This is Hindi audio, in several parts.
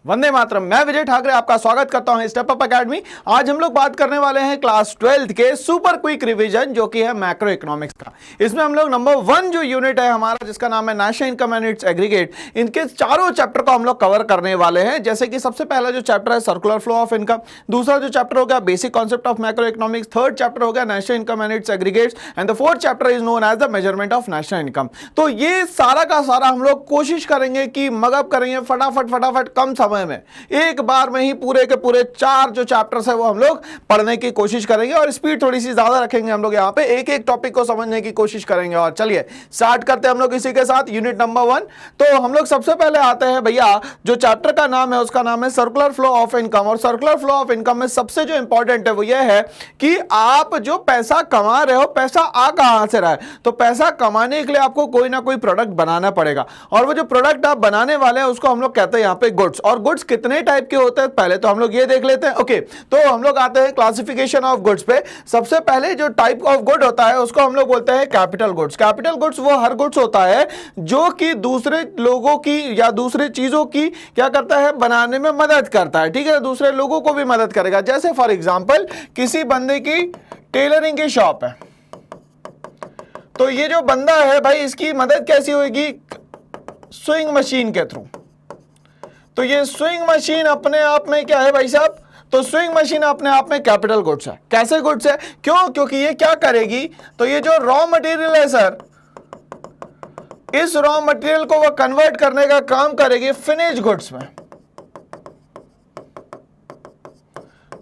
वंदे मातरम। मैं विजय ठाकरे आपका स्वागत करता हूं स्टेप अप एकेडमी। आज हम लोग बात करने वाले हैं क्लास 12th के सुपर क्विक रिवीजन जो कि है मैक्रो इकोनॉमिक्स का। इसमें हम लोग नंबर 1 जो यूनिट है हमारा जिसका नाम है national income and it's aggregate, इनके चारों चैप्टर को हम लोग कवर करने वाले हैं। जैसे कि सबसे पहला जो चैप्टर है सर्कुलर फ्लो ऑफ इनकम, दूसरा जो चैप्टर हो गया basic concept of macro economics, third chapter हो गया national income and its aggregates and the fourth chapter is known as the measurement of national income. तो ये सारा का सारा हम लोग कोशिश करेंगे कि मगअप करेंगे फटाफट कम समय में एक बार में ही पूरे के पूरे 4 जो चैप्टर्स है वो हम लोग पढ़ने की कोशिश करेंगे और स्पीड थोड़ी सी ज्यादा रखेंगे। हम लोग यहाँ पे एक एक टॉपिक को समझने की कोशिश करेंगे। और चलिए स्टार्ट करते हैं हम लोग इसी के साथ यूनिट नंबर 1। तो हम लोग सबसे पहले आते हैं भैया, जो चैप्टर का नाम है उसका नाम है सर्कुलर फ्लो ऑफ इनकम। और सर्कुलर फ्लो ऑफ इनकम में सबसे जो इंपॉर्टेंट है वो ये है कि आप जो पैसा कमा रहे हो, पैसा आ कहां से रहा है। तो पैसा कमाने के लिए आपको कोई ना कोई प्रोडक्ट बनाना पड़ेगा और वो जो प्रोडक्ट आप बनाने वाले हैं उसको हम लोग कहते हैं यहाँ पे गुड्स। और गुड्स कितने टाइप के होते हैं पहले तो हम लोग ये देख लेते हैं। ओके, तो हम लोग आते हैं क्लासिफिकेशन ऑफ गुड्स पे। सबसे पहले जो टाइप ऑफ गुड होता है उसको हम लोग बोलते हैं कैपिटल गुड्स। कैपिटल गुड्स वो हर गुड्स होता है जो कि दूसरे लोगों की या दूसरे चीजों की क्या करता है, बनाने में मदद करता है। ठीक है, दूसरे लोगों को भी मदद करेगा। जैसे फॉर एग्जांपल किसी बंदे की टेलरिंग की शॉप है, तो ये जो बंदा है भाई इसकी मदद कैसी होगी, स्विंग मशीन के थ्रू। तो ये स्विंग मशीन अपने आप में क्या है भाई साहब, तो स्विंग मशीन अपने आप में कैपिटल गुड्स है। कैसे गुड्स है, क्यों, क्योंकि ये क्या करेगी, तो ये जो रॉ मटेरियल है सर, इस रॉ मटेरियल को वो कन्वर्ट करने का काम करेगी फिनिश गुड्स में।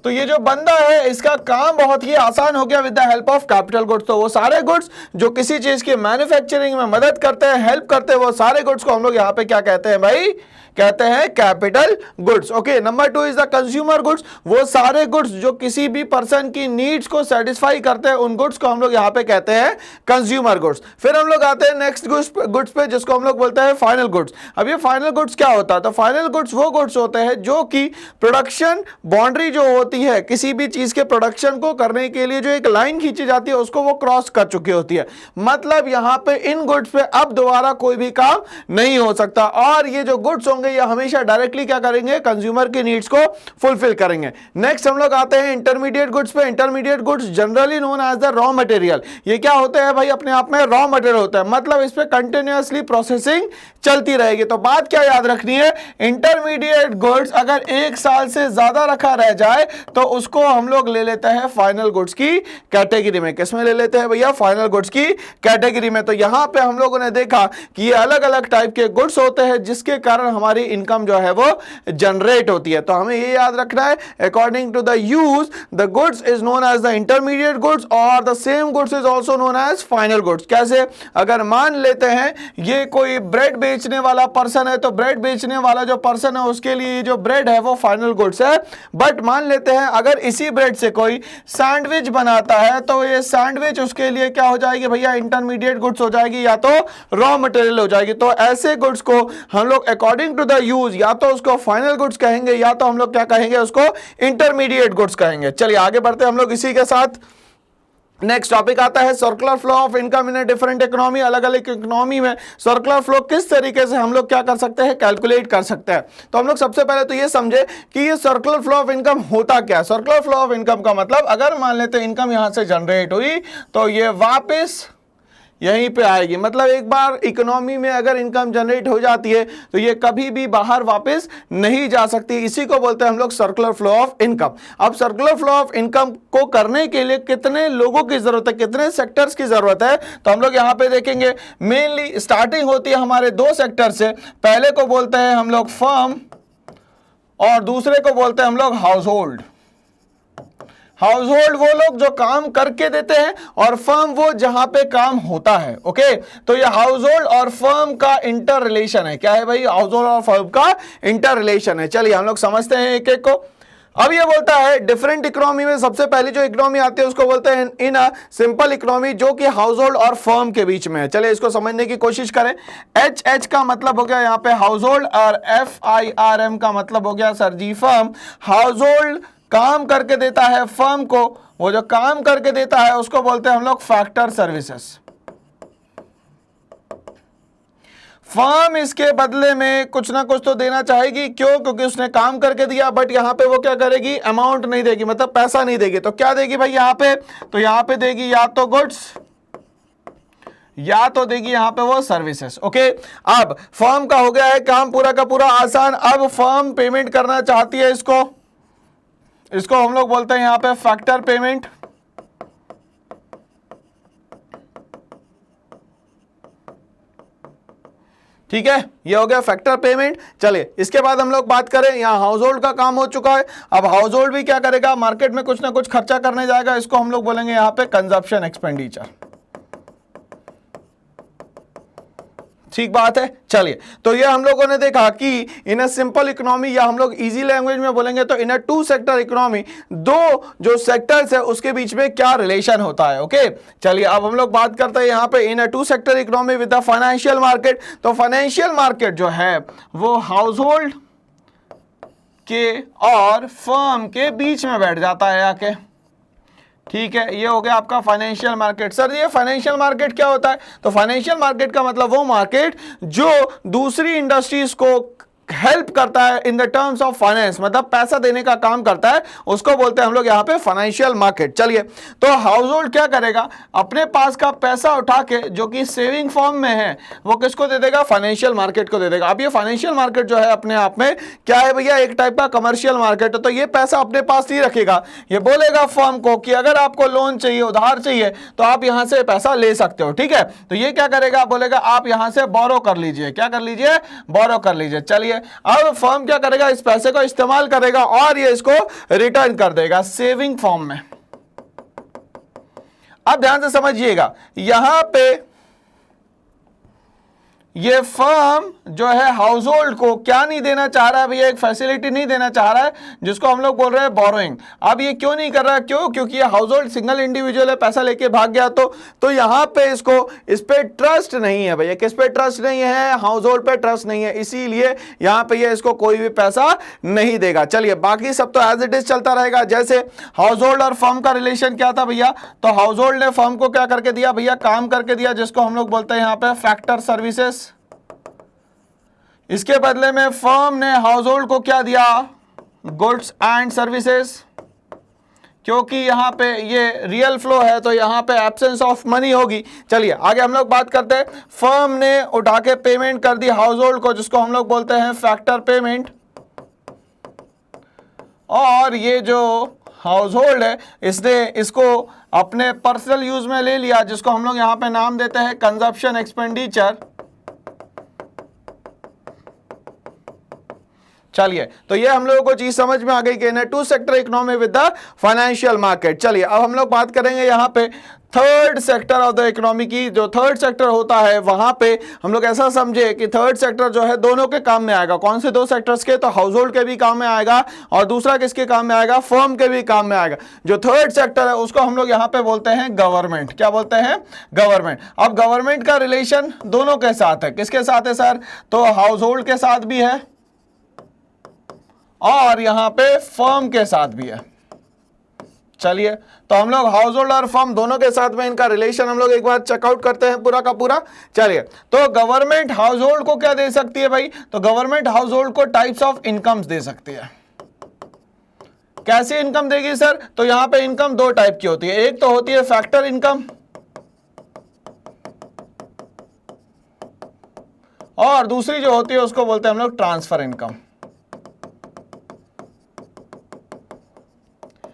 तो ये जो बंदा है इसका काम बहुत ही आसान हो गया with the help of capital goods. तो वो सारे गुड्स जो किसी चीज की मैन्युफैक्चरिंग में मदद करते हैं, हेल्प करते हैं, वो सारे गुड्स को हम लोग यहाँ पे क्या कहते हैं भाई, कहते हैं capital goods. Okay, number 2 is the consumer goods. वो सारे गुड्स जो किसी भी पर्सन की नीड्स को सेटिस्फाई करते हैं उन गुड्स को हम लोग यहाँ पे कहते हैं कंज्यूमर गुड्स। फिर हम लोग आते हैं नेक्स्ट गुड्स पे जिसको हम लोग बोलते हैं फाइनल गुड्स। अब ये फाइनल गुड्स क्या होता है, तो फाइनल गुड्स वो गुड्स होते हैं जो कि प्रोडक्शन बाउंड्री जो होती है किसी भी चीज के प्रोडक्शन को करने के लिए जो एक लाइन खींची जाती है उसको वो क्रॉस कर चुकी होती है। मतलब यहाँ पे इन गुड्स पे अब दोबारा कोई भी काम नहीं हो सकता और ये जो गुड्स ये हमेशा डायरेक्टली क्या करेंगे, कंज्यूमर की नीड्स को फुलफिल करेंगे। नेक्स्ट हम लोग आते हैं इंटरमीडिएट गुड्स पे। Intermediate goods generally known as the raw material. ये क्या होते हैं भाई, अपने आप में रॉ मटेरियल होता है, मतलब इस पे कंटिन्यूअसली प्रोसेसिंग चलती रहेगी। तो बात क्या याद रखनी है, इंटरमीडिएट गुड्स अगर 1 साल से ज्यादा रखा रह जाए तो उसको हम लोग ले लेते हैं फाइनल गुड्स की कैटेगरी में। किसमें ले लेते हैं भैया, फाइनल गुड्स की कैटेगरी में। तो यहां पे हम लोगों ने देखा कि ये अलग अलग टाइप के गुड्स होते हैं जिसके कारण हमारी इनकम जो है वो जनरेट होती है। तो हमें ये याद रखना है, according to the use the goods is known as the intermediate goods और the same goods is also known as final goods. कैसे, अगर मान लेते हैं ये कोई ब्रेड बेचने वाला पर्सन है तो ब्रेड बेचने वाला जो पर्सन है उसके लिए जो ब्रेड है वो फाइनल गुड्स है। बट मान लेते हैं अगर इसी ब्रेड से कोई सैंडविच बनाता है तो ये सैंडविच उसके लिए क्या हो जाएगी भैया, इंटरमीडिएट गुड्स हो जाएगी या तो रॉ मटेरियल हो जाएगी। तो ऐसे गुड्स को हम लोग अकॉर्डिंग टू द यूज या तो उसको फाइनल गुड्स कहेंगे या तो हम लोग क्या कहेंगे, उसको इंटरमीडिएट गुड्स कहेंगे। चलिए आगे बढ़ते हैं हम लोग इसी के साथ। नेक्स्ट टॉपिक आता है circular flow of income in a different economy. अलग अलग इकोनॉमी में सर्कुलर फ्लो किस तरीके से हम लोग क्या कर सकते हैं, कैलकुलेट कर सकते हैं। तो हम लोग सबसे पहले तो ये समझे कि ये सर्कुलर फ्लो ऑफ इनकम होता क्या है। सर्कुलर फ्लो ऑफ इनकम का मतलब अगर मान लेते हैं इनकम यहां से जनरेट हुई तो ये वापस यहीं पे आएगी। मतलब एक बार इकोनॉमी में अगर इनकम जनरेट हो जाती है तो ये कभी भी बाहर वापस नहीं जा सकती। इसी को बोलते हैं हम लोग सर्कुलर फ्लो ऑफ इनकम। अब सर्कुलर फ्लो ऑफ इनकम को करने के लिए कितने लोगों की जरूरत है, कितने सेक्टर्स की जरूरत है, तो हम लोग यहाँ पे देखेंगे मेनली स्टार्टिंग होती है हमारे 2 सेक्टर से। पहले को बोलते हैं हम लोग फर्म और दूसरे को बोलते हैं हम लोग हाउस होल्ड। हाउस होल्ड वो लोग जो काम करके देते हैं और फर्म वो जहां पे काम होता है। ओके, तो ये हाउस होल्ड और फर्म का इंटर रिलेशन है। क्या है भाई, हाउस होल्ड और फर्म का इंटर रिलेशन है। चलिए हम लोग समझते हैं एक एक को। अब ये बोलता है डिफरेंट इकोनॉमी में सबसे पहली जो इकोनॉमी आती है उसको बोलते हैं इन अ सिंपल इकोनॉमी, जो कि हाउस होल्ड और फर्म के बीच में है। चलिए इसको समझने की कोशिश करें। एच का मतलब हो गया यहाँ पे हाउस होल्ड और FIRM का मतलब हो गया सर जी फर्म। हाउस होल्ड काम करके देता है फर्म को, वो जो काम करके देता है उसको बोलते हैं हम लोग फैक्टर सर्विसेज। फर्म इसके बदले में कुछ ना कुछ तो देना चाहेगी, क्यों? क्योंकि उसने काम करके दिया, बट यहां पे वो क्या करेगी? अमाउंट नहीं देगी, मतलब पैसा नहीं देगी। तो क्या देगी भाई यहां पे? तो यहां पे देगी या तो गुड्स या तो देगी यहां पे वो सर्विसेज। ओके, अब फर्म का हो गया है काम पूरा का पूरा आसान। अब फर्म पेमेंट करना चाहती है इसको हम लोग बोलते हैं यहां पे फैक्टर पेमेंट। ठीक है, ये हो गया फैक्टर पेमेंट। चलिए इसके बाद हम लोग बात करें, यहां हाउस होल्ड का काम हो चुका है। अब हाउस होल्ड भी क्या करेगा? मार्केट में कुछ ना कुछ खर्चा करने जाएगा, इसको हम लोग बोलेंगे यहां पे कंजप्शन एक्सपेंडिचर। ठीक बात है। चलिए, तो ये हम लोगों ने देखा कि इन अ सिंपल इकोनॉमी, या हम लोग इजी लैंग्वेज में बोलेंगे तो इन अ टू सेक्टर इकोनॉमी, दो जो सेक्टर्स है उसके बीच में क्या रिलेशन होता है। ओके, चलिए अब हम लोग बात करते हैं यहां पे in a two sector economy with the financial market. तो फाइनेंशियल मार्केट जो है वो हाउस होल्ड के और फर्म के बीच में बैठ जाता है आके। ठीक है, ये हो गया आपका फाइनेंशियल मार्केट। सर ये फाइनेंशियल मार्केट क्या होता है? तो फाइनेंशियल मार्केट का मतलब वो मार्केट जो दूसरी इंडस्ट्रीज को हेल्प करता है in the terms of finance, मतलब पैसा देने का काम करता है, उसको बोलते हैं हम लोग यहाँ पे फाइनेंशियल मार्केट। चलिए, तो हाउस होल्ड क्या करेगा? अपने पास का पैसा उठा के जो कि सेविंग फॉर्म में है वो किसको दे देगा? फाइनेंशियल मार्केट को दे देगा। अब ये फाइनेंशियल मार्केट जो है अपने आप में क्या है भैया? एक टाइप का कमर्शियल मार्केट है। तो ये पैसा अपने पास नहीं रखेगा, ये बोलेगा फर्म को कि अगर आपको लोन चाहिए, उधार चाहिए, तो आप यहां से पैसा ले सकते हो। ठीक है, तो ये क्या करेगा? बोलेगा आप यहां से बोरो कर लीजिए। क्या कर लीजिए? बोरो कर लीजिए। चलिए, अब फर्म क्या करेगा? इस पैसे को इस्तेमाल करेगा और ये इसको रिटर्न कर देगा सेविंग फॉर्म में। अब ध्यान से समझिएगा, यहां पे ये फर्म जो है हाउस होल्ड को क्या नहीं देना चाह रहा है भैया? एक फैसिलिटी नहीं देना चाह रहा है जिसको हम लोग बोल रहे हैं बोरोइंग। अब ये क्यों नहीं कर रहा है? क्यों? क्योंकि ये हाउस होल्ड सिंगल इंडिविजुअल है, पैसा लेके भाग गया। तो यहां पे इसको इस पे ट्रस्ट नहीं है भैया। किस पे ट्रस्ट नहीं है? हाउस होल्ड पे ट्रस्ट नहीं है, इसीलिए यहां पे ये इसको कोई भी पैसा नहीं देगा। चलिए, बाकी सब तो एज इट इज चलता रहेगा। जैसे हाउस होल्ड और फर्म का रिलेशन क्या था भैया? तो हाउस होल्ड ने फर्म को क्या करके दिया भैया? काम करके दिया, जिसको हम लोग बोलते हैं यहां पे फैक्टर सर्विसेज। इसके बदले में फर्म ने हाउस होल्ड को क्या दिया? Goods and services. क्योंकि यहां पे ये रियल फ्लो है तो यहां पे एब्सेंस ऑफ मनी होगी। चलिए आगे हम लोग बात करते हैं। फर्म ने उठा के पेमेंट कर दी हाउस होल्ड को, जिसको हम लोग बोलते हैं फैक्टर पेमेंट। और ये जो हाउस होल्ड है इसने इसको अपने पर्सनल यूज में ले लिया, जिसको हम लोग यहां पे नाम देते हैं कंजप्शन एक्सपेंडिचर। चलिए, तो ये हम लोगों को चीज समझ में आ गई कि two sector economy with the financial market. चलिए अब हम लोग बात करेंगे यहाँ पे third sector of the economy की। जो थर्ड सेक्टर होता है वहां पे हम लोग ऐसा समझे कि थर्ड सेक्टर जो है दोनों के काम में आएगा। कौन से दो सेक्टर्स के? तो हाउस होल्ड के भी काम में आएगा और दूसरा किसके काम में आएगा? फर्म के भी काम में आएगा। जो थर्ड सेक्टर है उसको हम लोग यहाँ पे बोलते हैं गवर्नमेंट। क्या बोलते हैं? गवर्नमेंट। अब गवर्नमेंट का रिलेशन दोनों के साथ है। किसके साथ है सर? तो हाउस होल्ड के साथ भी है और यहां पे फर्म के साथ भी है। चलिए, तो हम लोग हाउस होल्ड और फर्म दोनों के साथ में इनका रिलेशन हम लोग एक बार चेकआउट करते हैं पूरा का पूरा। चलिए, तो गवर्नमेंट हाउस होल्ड को क्या दे सकती है भाई? तो गवर्नमेंट हाउस होल्ड को टाइप्स ऑफ इनकम्स दे सकती है। कैसी इनकम देगी सर? तो यहां पे इनकम दो टाइप की होती है। एक तो होती है फैक्टर इनकम और दूसरी जो होती है उसको बोलते हैं हम लोग ट्रांसफर इनकम।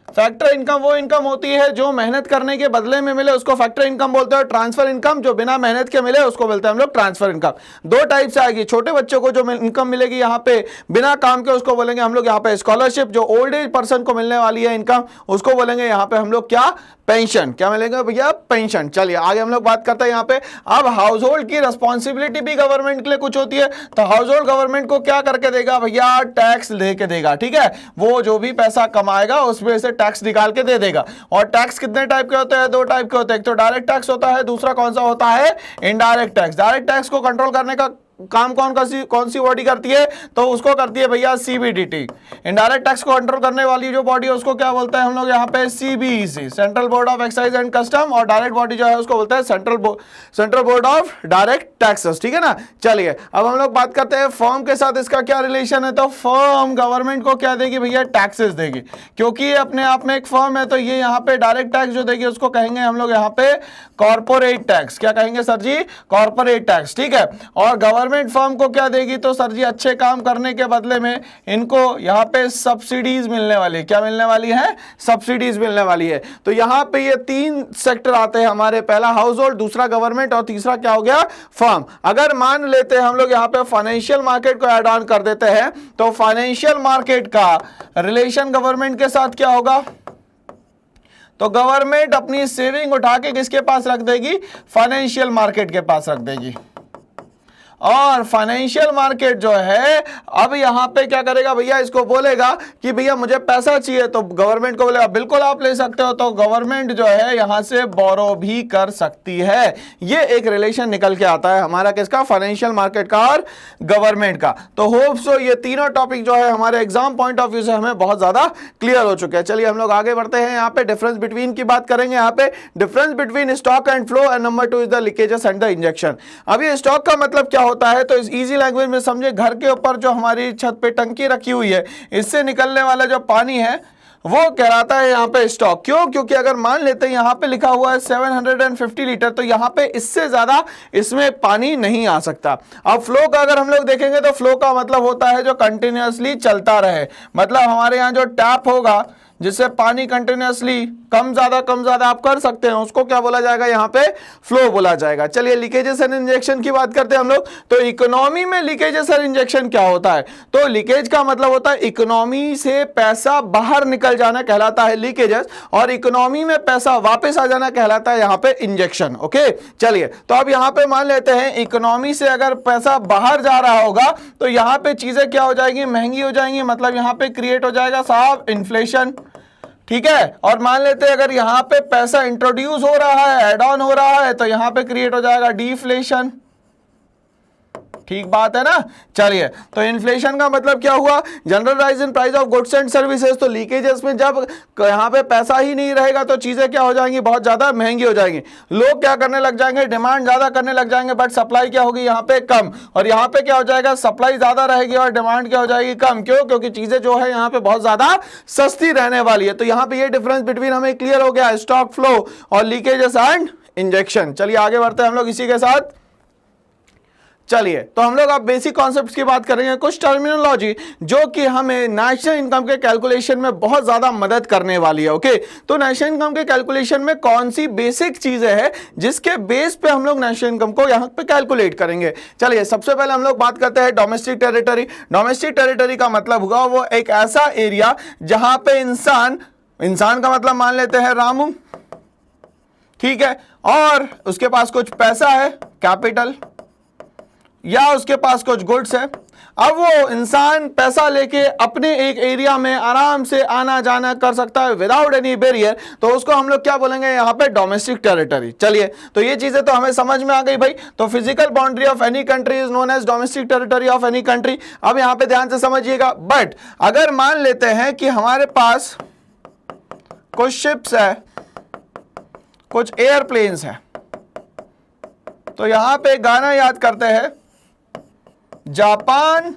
फैक्टर इनकम वो इनकम होती है जो मेहनत करने के बदले में मिले, उसको फैक्टर इनकम बोलते हैं। ट्रांसफर इनकम जो बिना मेहनत के मिले उसको बोलते हैं हम लोग ट्रांसफर इनकम। दो टाइप से आएगी। छोटे बच्चों को जो इनकम मिलेगी यहाँ पे बिना काम के उसको बोलेंगे हम लोग यहाँ पे स्कॉलरशिप। जो ओल्ड एज पर्सन को मिलने वाली है इनकम उसको बोलेंगे यहाँ पे हम लोग क्या? पेंशन। क्या मिलेगा भैया? पेंशन। चलिए आगे हम लोग बात करते हैं यहाँ पे। अब हाउस होल्ड की रिस्पॉन्सिबिलिटी भी गवर्नमेंट के लिए कुछ होती है। तो हाउस होल्ड गवर्नमेंट को क्या करके देगा भैया? टैक्स लेके देगा। ठीक है, वो जो भी पैसा कमाएगा उसमें से टैक्स निकाल के दे देगा। और टैक्स कितने टाइप के होते हैं? दो टाइप के होते हैं। एक तो डायरेक्ट टैक्स होता है, दूसरा कौन सा होता है? Indirect tax. डायरेक्ट टैक्स को कंट्रोल करने का काम कौन सी बॉडी करती है, तो उसको करती है भैया सीबीडीटी। इनडायरेक्ट टैक्स को कंट्रोल करने वाली जो बॉडी है उसको क्या बोलते हैं हम लोग यहाँ पे, CBEC, central board of excise and custom, और डायरेक्ट बॉडी जो है उसको बोलते हैं central board of direct taxes, ठीक है ना। चलिए अब हम लोग बात करते हैं फर्म के साथ इसका क्या रिलेशन है। तो फर्म गवर्नमेंट को क्या देगी भैया, टैक्सेस देगी, क्योंकि ये अपने आप में एक फर्म है। तो ये यहाँ पे डायरेक्ट टैक्स जो देगी उसको कहेंगे हम लोग यहाँ पे कॉर्पोरेट टैक्स। क्या कहेंगे सर जी, कॉर्पोरेट टैक्स, ठीक है। और गवर्नमेंट फर्म को क्या देगी, तो सर जी अच्छे काम करने के बदले में इनको यहाँ पे सब्सिडीज मिलने वाली है। क्या मिलने वाली है, सब्सिडीज मिलने वाली है। तो यहाँ पे ये तीन सेक्टर आते हैं हमारे, पहला हाउस होल्ड, दूसरा गवर्नमेंट, और तीसरा क्या हो गया, फर्म। अगर मान लेते हैं हम लोग यहाँ पे फाइनेंशियल मार्केट को ऐड ऑन कर देते हैं, तो फाइनेंशियल मार्केट का रिलेशन गवर्नमेंट के साथ क्या होगा, तो गवर्नमेंट अपनी सेविंग उठा के किसके पास रख देगी, फाइनेंशियल मार्केट के पास रख देगी। और फाइनेंशियल मार्केट जो है अब यहां पे क्या करेगा भैया, इसको बोलेगा कि भैया मुझे पैसा चाहिए, तो गवर्नमेंट को बोलेगा बिल्कुल आप ले सकते हो। तो गवर्नमेंट जो है यहां से बोरो भी कर सकती है। ये एक रिलेशन निकल के आता है हमारा किसका, फाइनेंशियल मार्केट का और गवर्नमेंट का। तो होप सो ये तीनों टॉपिक जो है हमारे एग्जाम पॉइंट ऑफ व्यू से हमें बहुत ज्यादा क्लियर हो चुके हैं। चलिए हम लोग आगे बढ़ते हैं, यहाँ पे डिफरेंस बिटवीन की बात करेंगे। यहाँ पे difference between stock and flow, and number 2 is the leakages and the injection. अब ये स्टॉक का मतलब क्या होता है, तो इस इजी लैंग्वेज में समझे, घर के ऊपर जो हमारी छत पे टंकी रखी हुई है, इससे निकलने वाला जो पानी है वो कहलाता है यहाँ पे स्टॉक। क्यों, क्योंकि अगर मान लेते हैं यहाँ पे लिखा हुआ है 750 लीटर, तो यहाँ पे इससे ज्यादा इसमें पानी नहीं आ सकता। अब फ्लो का अगर हम लोग देखेंगे तो फ्लो का मतलब होता है जो कंटिन्यूअसली चलता रहे। मतलब हमारे यहाँ जो टैप होगा जिससे पानी कंटिन्यूअसली कम ज्यादा आप कर सकते हैं, उसको क्या बोला जाएगा, यहाँ पे फ्लो बोला जाएगा। चलिए लीकेजेस एंड इंजेक्शन की बात करते हैं हम लोग। तो इकोनॉमी में लीकेजेस एंड इंजेक्शन क्या होता है, तो लीकेज का मतलब होता है इकोनॉमी से पैसा बाहर निकल जाना, कहलाता है लीकेजेस, और इकोनॉमी में पैसा वापस आ जाना कहलाता है यहाँ पे इंजेक्शन। ओके, चलिए तो अब यहाँ पे मान लेते हैं इकोनॉमी से अगर पैसा बाहर जा रहा होगा तो यहाँ पे चीजें क्या हो जाएंगी, महंगी हो जाएंगी। मतलब यहाँ पे क्रिएट हो जाएगा साहब इन्फ्लेशन, ठीक है। और मान लेते हैं अगर यहां पे पैसा इंट्रोड्यूस हो रहा है, एड ऑन हो रहा है, तो यहां पे क्रिएट हो जाएगा डिफ्लेशन। ठीक बात है ना। चलिए तो इन्फ्लेशन का मतलब क्या हुआ, general rise in price of goods and services. तो लीकेजेस में जब यहाँ पे पैसा ही नहीं रहेगा तो चीजें क्या हो जाएंगी, बहुत ज्यादा महंगी हो जाएंगी। लोग क्या करने लग जाएंगे, डिमांड ज्यादा करने लग जाएंगे, बट सप्लाई क्या होगी यहाँ पे कम। और यहाँ पे क्या हो जाएगा, सप्लाई ज्यादा रहेगी और डिमांड क्या हो जाएगी, कम। क्यों, क्योंकि चीजें जो है यहाँ पे बहुत ज्यादा सस्ती रहने वाली है। तो यहाँ पे ये डिफरेंस बिटवीन हमें क्लियर हो गया, स्टॉक फ्लो और लीकेजेस एंड इंजेक्शन। चलिए आगे बढ़ते हैं हम लोग इसी के साथ। चलिए तो हम लोग अब बेसिक कॉन्सेप्ट्स की बात करेंगे, कुछ टर्मिनोलॉजी जो कि हमें नेशनल इनकम के कैलकुलेशन में बहुत ज्यादा मदद करने वाली है। ओके, तो नेशनल इनकम के कैलकुलेशन में कौन सी बेसिक चीजें हैं जिसके बेस पे हम लोग नेशनल इनकम को यहाँ पे कैलकुलेट करेंगे। चलिए सबसे पहले हम लोग बात करते हैं डोमेस्टिक टेरिटरी। डोमेस्टिक टेरिटरी का मतलब होगा वो एक ऐसा एरिया जहां पे इंसान का मतलब मान लेते हैं रामू, ठीक है, और उसके पास कुछ पैसा है, कैपिटल, या उसके पास कुछ गुड्स है। अब वो इंसान पैसा लेके अपने एक एरिया में आराम से आना जाना कर सकता है विदाउट एनी बैरियर, तो उसको हम लोग क्या बोलेंगे यहाँ पे, डोमेस्टिक टेरिटरी। चलिए तो ये चीजें तो हमें समझ में आ गई भाई। तो physical boundary of any country is known as domestic territory of any country. अब यहाँ पे ध्यान से समझिएगा। बट अगर मान लेते हैं कि हमारे पास कुछ शिप्स है, कुछ एयरप्लेन्स है, तो यहां पे गाना याद करते हैं, जापान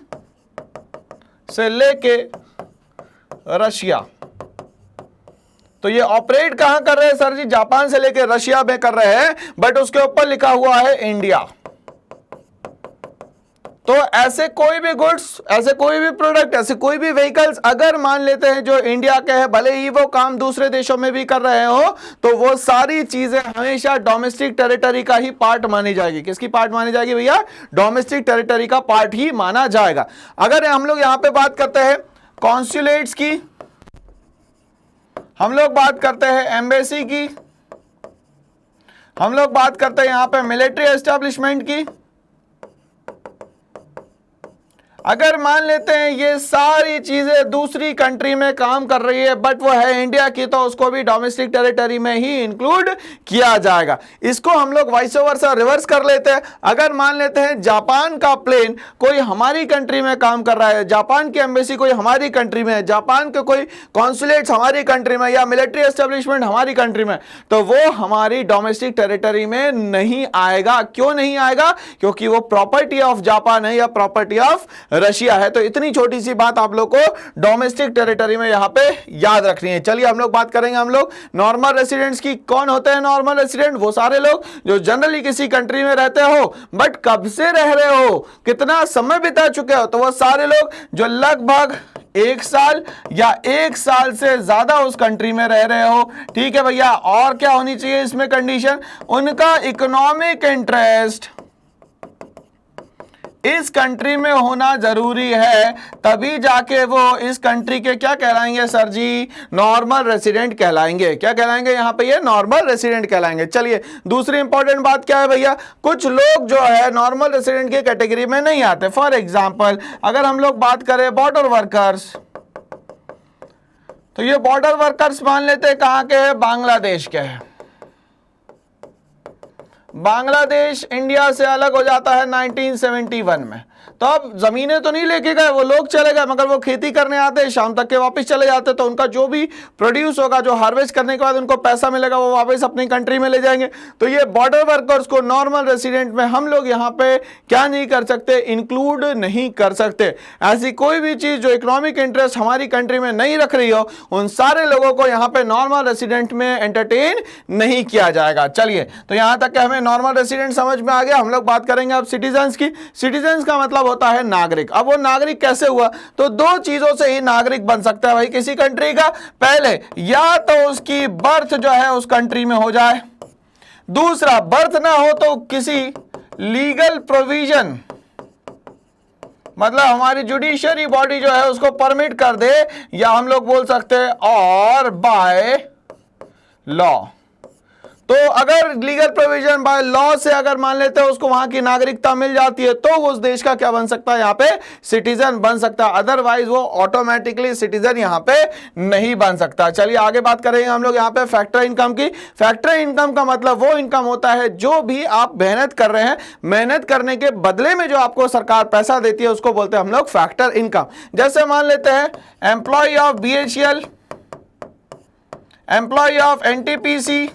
से लेके रशिया। तो ये ऑपरेट कहां कर रहे हैं सर जी, जापान से लेके रशिया में कर रहे हैं, बट उसके ऊपर लिखा हुआ है इंडिया। तो ऐसे कोई भी गुड्स, ऐसे कोई भी प्रोडक्ट, ऐसे कोई भी व्हीकल्स अगर मान लेते हैं जो इंडिया के हैं, भले ही वो काम दूसरे देशों में भी कर रहे हो, तो वो सारी चीजें हमेशा डोमेस्टिक टेरिटरी का ही पार्ट मानी जाएगी। किसकी पार्ट मानी जाएगी भैया, डोमेस्टिक टेरिटरी का पार्ट ही माना जाएगा। अगर हम लोग यहां पे बात करते हैं कॉन्सुलेट्स की, हम लोग बात करते हैं एम्बेसी की, हम लोग बात करते हैं यहां पे मिलिट्री एस्टेब्लिशमेंट की, अगर मान लेते हैं ये सारी चीजें दूसरी कंट्री में काम कर रही है बट वो है इंडिया की, तो उसको भी डोमेस्टिक टेरिटरी में ही इंक्लूड किया जाएगा। इसको हम लोग वाइस वर्सा रिवर्स कर लेते हैं। अगर मान लेते हैं जापान का प्लेन कोई हमारी कंट्री में काम कर रहा है, जापान की एम्बेसी कोई हमारी कंट्री में है, जापान के कोई कॉन्सुलेट्स हमारी कंट्री में या मिलिट्री एस्टेब्लिशमेंट हमारी कंट्री में, तो वो हमारी डोमेस्टिक टेरिटरी में नहीं आएगा। क्यों नहीं आएगा? क्योंकि वो प्रॉपर्टी ऑफ जापान है या प्रॉपर्टी ऑफ रशिया है। तो इतनी छोटी सी बात आप लोग को डोमेस्टिक टेरिटरी में यहां पे याद रखनी है। चलिए हम लोग बात करेंगे हम लोग नॉर्मल रेसिडेंट्स की। कौन होते हैं नॉर्मल रेसिडेंट? वो सारे लोग जो जनरली किसी कंट्री में रहते हो बट कब से रह रहे हो, कितना समय बिता चुके हो, तो वो सारे लोग जो लगभग 1 साल या 1 साल से ज्यादा उस कंट्री में रह रहे हो। ठीक है भैया। और क्या होनी चाहिए इसमें कंडीशन? उनका इकोनॉमिक इंटरेस्ट इस कंट्री में होना जरूरी है, तभी जाके वो इस कंट्री के क्या कहलाएंगे सर जी? नॉर्मल रेसिडेंट कहलाएंगे। क्या कहलाएंगे यहां पे? ये नॉर्मल रेसिडेंट कहलाएंगे। चलिए दूसरी इंपॉर्टेंट बात क्या है भैया? कुछ लोग जो है नॉर्मल रेसिडेंट की कैटेगरी में नहीं आते। फॉर एग्जांपल अगर हम लोग बात करें बॉर्डर वर्कर्स, तो ये बॉर्डर वर्कर्स मान लेते हैं कहां के हैं? बांग्लादेश के हैं। बांग्लादेश इंडिया से अलग हो जाता है 1971 में। तो अब जमीनें तो नहीं लेके गए वो लोग, चले गए, मगर वो खेती करने आते हैं, शाम तक के वापस चले जाते, तो उनका जो भी प्रोड्यूस होगा, जो हार्वेस्ट करने के बाद उनको पैसा मिलेगा, वो वापस अपनी कंट्री में ले जाएंगे। तो ये बॉर्डर वर्कर्स को नॉर्मल रेसिडेंट में हम लोग यहाँ पे क्या नहीं कर सकते? इंक्लूड नहीं कर सकते। ऐसी कोई भी चीज जो इकोनॉमिक इंटरेस्ट हमारी कंट्री में नहीं रख रही हो, उन सारे लोगों को यहाँ पे नॉर्मल रेसिडेंट में एंटरटेन नहीं किया जाएगा। चलिए तो यहां तक के हमें नॉर्मल रेसिडेंट समझ में आ गया। हम लोग बात करेंगे अब सिटीजन्स की। सिटीजन्स का मतलब होता है नागरिक। अब वो नागरिक कैसे हुआ? तो 2 चीजों से ही नागरिक बन सकता है भाई किसी कंट्री का। पहले या तो उसकी बर्थ जो है उस कंट्री में हो जाए, दूसरा बर्थ ना हो तो किसी लीगल प्रोविजन, मतलब हमारी जुडिशरी बॉडी जो है उसको परमिट कर दे, या हम लोग बोल सकते हैं और बाय लॉ। तो अगर लीगल प्रोविजन बाय लॉ से अगर मान लेते हैं उसको वहां की नागरिकता मिल जाती है, तो वो उस देश का क्या बन सकता है? यहाँ पे सिटीजन बन सकता है। अदरवाइज वो ऑटोमेटिकली सिटीजन यहाँ पे नहीं बन सकता। चलिए आगे बात करेंगे हम लोग यहाँ पे फैक्टर इनकम की। फैक्टर इनकम का मतलब वो इनकम होता है जो भी आप मेहनत कर रहे हैं, मेहनत करने के बदले में जो आपको सरकार पैसा देती है उसको बोलते हैं हम लोग फैक्टर इनकम। जैसे मान लेते हैं employ of BHEL, employ of NTPC,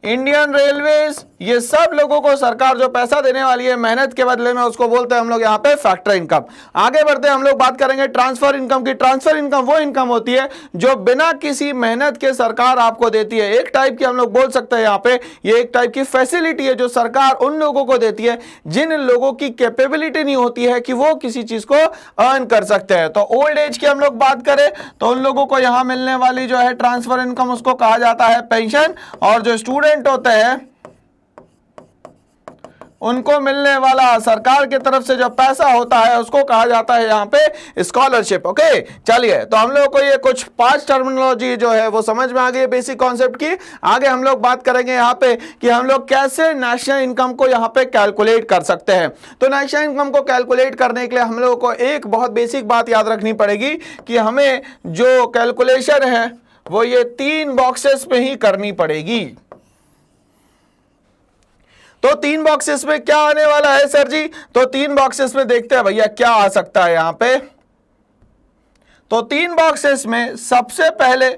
Indian railways, ये सब लोगों को सरकार जो पैसा देने वाली है मेहनत के बदले में, उसको बोलते हैं हम लोग यहाँ पे फैक्टर इनकम। आगे बढ़ते हैं हम लोग बात करेंगे ट्रांसफर इनकम की। ट्रांसफर इनकम वो इनकम होती है जो बिना किसी मेहनत के सरकार आपको देती है। एक टाइप की हम लोग बोल सकते हैं यहाँ पे, ये एक टाइप की फैसिलिटी है जो सरकार उन लोगों को देती है जिन लोगों की कैपेबिलिटी नहीं होती है कि वो किसी चीज को अर्न कर सकते हैं। तो ओल्ड एज की हम लोग बात करें तो उन लोगों को यहाँ मिलने वाली जो है ट्रांसफर इनकम उसको कहा जाता है पेंशन, और जो स्टूडेंट होते हैं उनको मिलने वाला सरकार की तरफ से जो पैसा होता है उसको कहा जाता है यहाँ पे स्कॉलरशिप। ओके चलिए, तो हम लोगों को ये कुछ 5 टर्मिनोलॉजी जो है वो समझ में आ गई बेसिक कॉन्सेप्ट की। आगे हम लोग बात करेंगे यहाँ पे कि हम लोग कैसे नेशनल इनकम को यहाँ पे कैलकुलेट कर सकते हैं। तो नेशनल इनकम को कैलकुलेट करने के लिए हम लोगों को एक बहुत बेसिक बात याद रखनी पड़ेगी कि हमें जो कैलकुलेशन है वो ये 3 बॉक्सेस में ही करनी पड़ेगी। तो 3 बॉक्सेस में क्या आने वाला है सर जी? तो 3 बॉक्सेस में देखते हैं भैया क्या आ सकता है यहां पे। तो 3 बॉक्सेस में सबसे पहले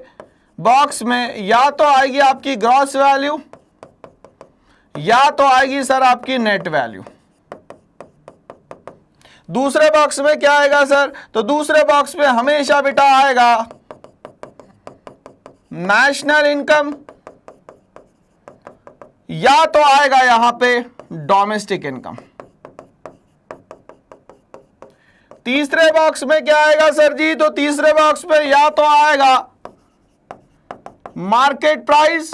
बॉक्स में या तो आएगी आपकी ग्रॉस वैल्यू, या तो आएगी सर आपकी नेट वैल्यू। दूसरे बॉक्स में क्या आएगा सर? तो दूसरे बॉक्स में हमेशा बेटा आएगा नेशनल इनकम, या तो आएगा यहां पे डोमेस्टिक इनकम। तीसरे बॉक्स में क्या आएगा सर जी? तो तीसरे बॉक्स में या तो आएगा मार्केट प्राइस,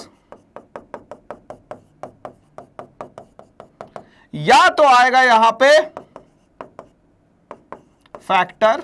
या तो आएगा यहां पे फैक्टर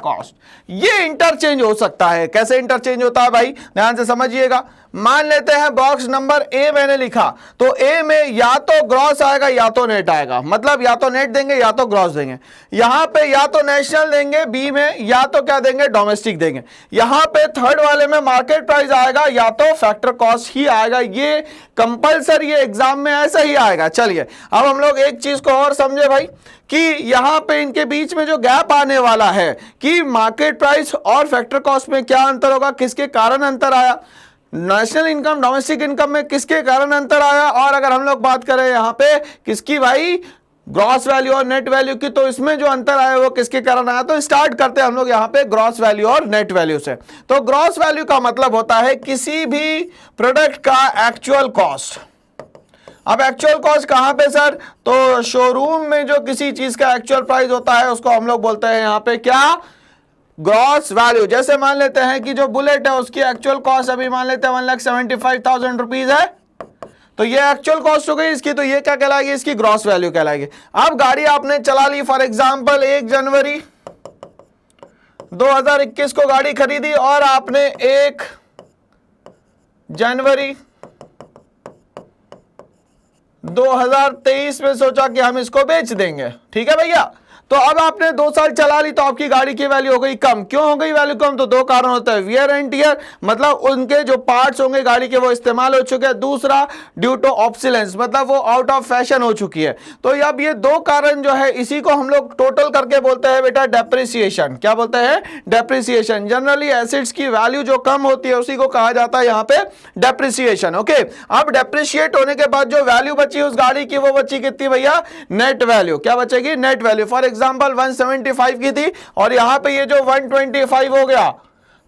कॉस्ट। ये इंटरचेंज हो सकता है। कैसे इंटरचेंज होता है भाई? ध्यान से समझिएगा। मान लेते हैं बॉक्स नंबर ए मैंने लिखा, तो ए में या तो ग्रॉस आएगा या तो नेट आएगा, मतलब या तो नेट देंगे या तो ग्रॉस देंगे। यहां पे या तो नेशनल देंगे बी में, या तो क्या देंगे डोमेस्टिक देंगे। यहां पे थर्ड वाले में मार्केट प्राइस आएगा या तो फैक्टर कॉस्ट ही आएगा। ये कंपलसरी एग्जाम में ऐसा ही आएगा। चलिए अब हम लोग एक चीज को और समझे भाई, कि यहां पे इनके बीच में जो गैप आने वाला है कि मार्केट प्राइस और फैक्टर कॉस्ट में क्या अंतर होगा, किसके कारण अंतर आया, नेशनल इनकम डोमेस्टिक इनकम में किसके कारण अंतर आया, और अगर हम लोग बात करें यहां पे किसकी भाई ग्रॉस वैल्यू और नेट वैल्यू की, तो इसमें जो अंतर आया वो किसके कारण आया। तो स्टार्ट करते हैं हम लोग यहाँ पे ग्रॉस वैल्यू और नेट वैल्यू से। तो ग्रॉस वैल्यू का मतलब होता है किसी भी प्रोडक्ट का एक्चुअल कॉस्ट। अब एक्चुअल कॉस्ट कहां पे सर, तो शोरूम में जो किसी चीज का एक्चुअल प्राइस होता है उसको हम लोग बोलते हैं यहां पे क्या, ग्रॉस वैल्यू। जैसे मान लेते हैं कि जो बुलेट है उसकी एक्चुअल कॉस्ट अभी मान लेते हैं 1,75,000 रुपीज है, तो ये एक्चुअल कॉस्ट हो गई इसकी, तो ये क्या कहलाएगी, इसकी ग्रॉस वैल्यू कहलाएगी। अब गाड़ी आपने चला ली, फॉर एग्जांपल 1 जनवरी 2021 को गाड़ी खरीदी और आपने 1 जनवरी 2023 में सोचा कि हम इसको बेच देंगे, ठीक है भैया। तो अब आपने 2 साल चला ली तो आपकी गाड़ी की वैल्यू हो गई कम। क्यों हो गई वैल्यू कम, तो 2 कारण होते हैं, वियर एंड टियर, मतलब उनके जो पार्ट्स होंगे गाड़ी के वो इस्तेमाल हो चुके हैं, दूसरा ड्यू टू ऑब्सोलेंस, मतलब वो आउट ऑफ फैशन हो चुकी है। तो अब ये 2 कारण जो है इसी को हम लोग टोटल करके बोलते हैं बेटा डेप्रिसिएशन। क्या बोलते हैं, डेप्रिसिएशन। जनरली एसिड्स की वैल्यू जो कम होती है उसी को कहा जाता है यहाँ पे डेप्रिसिएशन। ओके, अब डेप्रिशिएट होने के बाद जो वैल्यू बची उस गाड़ी की वो बची कितनी भैया, नेट वैल्यू। क्या बचेगी, नेट वैल्यू। फॉर एग्जांपल 175 की थी और यहां पे ये जो 125 हो गया,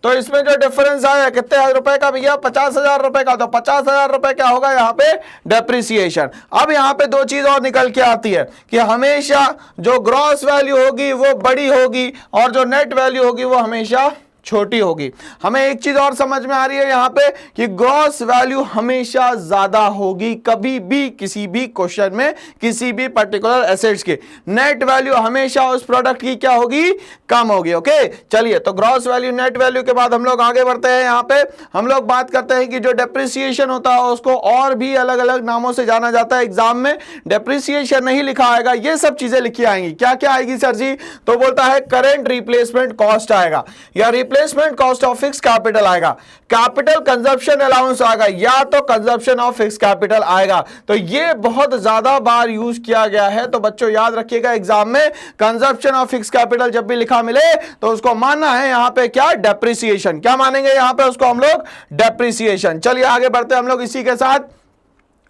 तो इसमें जो डिफरेंस आया कितने रुपए का भैया, 50,000 रुपए का। तो 50,000 रुपए क्या होगा यहाँ पे, डेप्रिसिएशन। अब यहाँ पे 2 चीज और निकल के आती है कि हमेशा जो ग्रॉस वैल्यू होगी वो बड़ी होगी और जो नेट वैल्यू होगी वो हमेशा छोटी होगी। हमें एक चीज और समझ में आ रही है यहां पे कि ग्रॉस वैल्यू हमेशा ज्यादा होगी कभी भी किसी भी क्वेश्चन में किसी भी पर्टिकुलर एसेट्स की। नेट वैल्यू हमेशा उस प्रोडक्ट की क्या होगी, कम होगी। ओके, चलिए तो ग्रॉस वैल्यू नेट वैल्यू के बाद हम लोग आगे बढ़ते हैं। यहां पे हम लोग बात करते हैं कि जो डेप्रिसिएशन होता है उसको और भी अलग अलग नामों से जाना जाता है। एग्जाम में डेप्रिसिएशन नहीं लिखा आएगा, ये सब चीजें लिखी आएंगी। क्या क्या आएगी सर जी, तो बोलता है करेंट रिप्लेसमेंट कॉस्ट आएगा, या replacement cost of fix capital आएगा, कैपिटल कंजप्शन अलाउंस आएगा, या तो कंजप्शन ऑफ फिक्स कैपिटल आएगा। तो ये बहुत ज्यादा बार यूज किया गया है, तो बच्चों याद रखिएगा एग्जाम में कंजप्शन ऑफ फिक्स कैपिटल जब भी लिखा मिले तो उसको मानना है यहां पे क्या, डेप्रिसिएशन। क्या मानेंगे यहां पे उसको हम लोग, डेप्रिसिएशन। चलिए आगे बढ़ते हैं हम लोग, इसी के साथ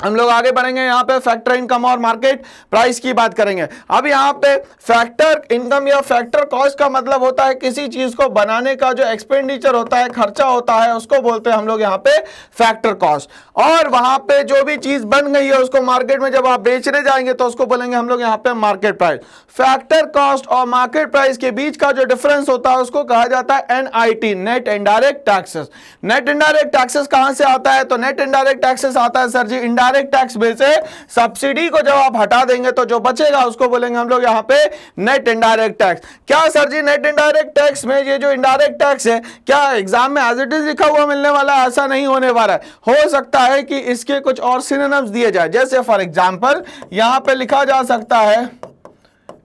हम लोग आगे बढ़ेंगे। यहां पे फैक्टर इनकम और मार्केट प्राइस की बात करेंगे। अब यहां पे फैक्टर इनकम या फैक्टर कॉस्ट का मतलब होता है किसी चीज को बनाने का जो एक्सपेंडिचर होता है, खर्चा होता है, उसको बोलते हैं हम लोग यहां पे फैक्टर कॉस्ट। और वहां पे जो भी चीज बन गई है उसको मार्केट में जब आप बेचने जाएंगे तो उसको बोलेंगे हम लोग यहां पे मार्केट प्राइस। फैक्टर कॉस्ट और मार्केट प्राइस के बीच का जो डिफरेंस होता है उसको कहा जाता है NIT, net indirect taxes. Net indirect taxes कहां से आता है, तो नेट इनडायरेक्ट टैक्सेस आता है सर जी डायरेक्ट टैक्स में से सब्सिडी को जब आप हटा देंगे तो जो बचेगा उसको बोलेंगे हम लोग यहां पे नेट इनडायरेक्ट टैक्स। क्या सर जी नेट इनडायरेक्ट टैक्स में ये जो इनडायरेक्ट टैक्स है क्या एग्जाम में एज इट इज लिखा हुआ मिलने वाला है, ऐसा नहीं होने वाला है। हो सकता है कि इसके कुछ और सिनोनिम्स दिए जाए, जैसे फॉर एग्जांपल यहां पे लिखा जा सकता है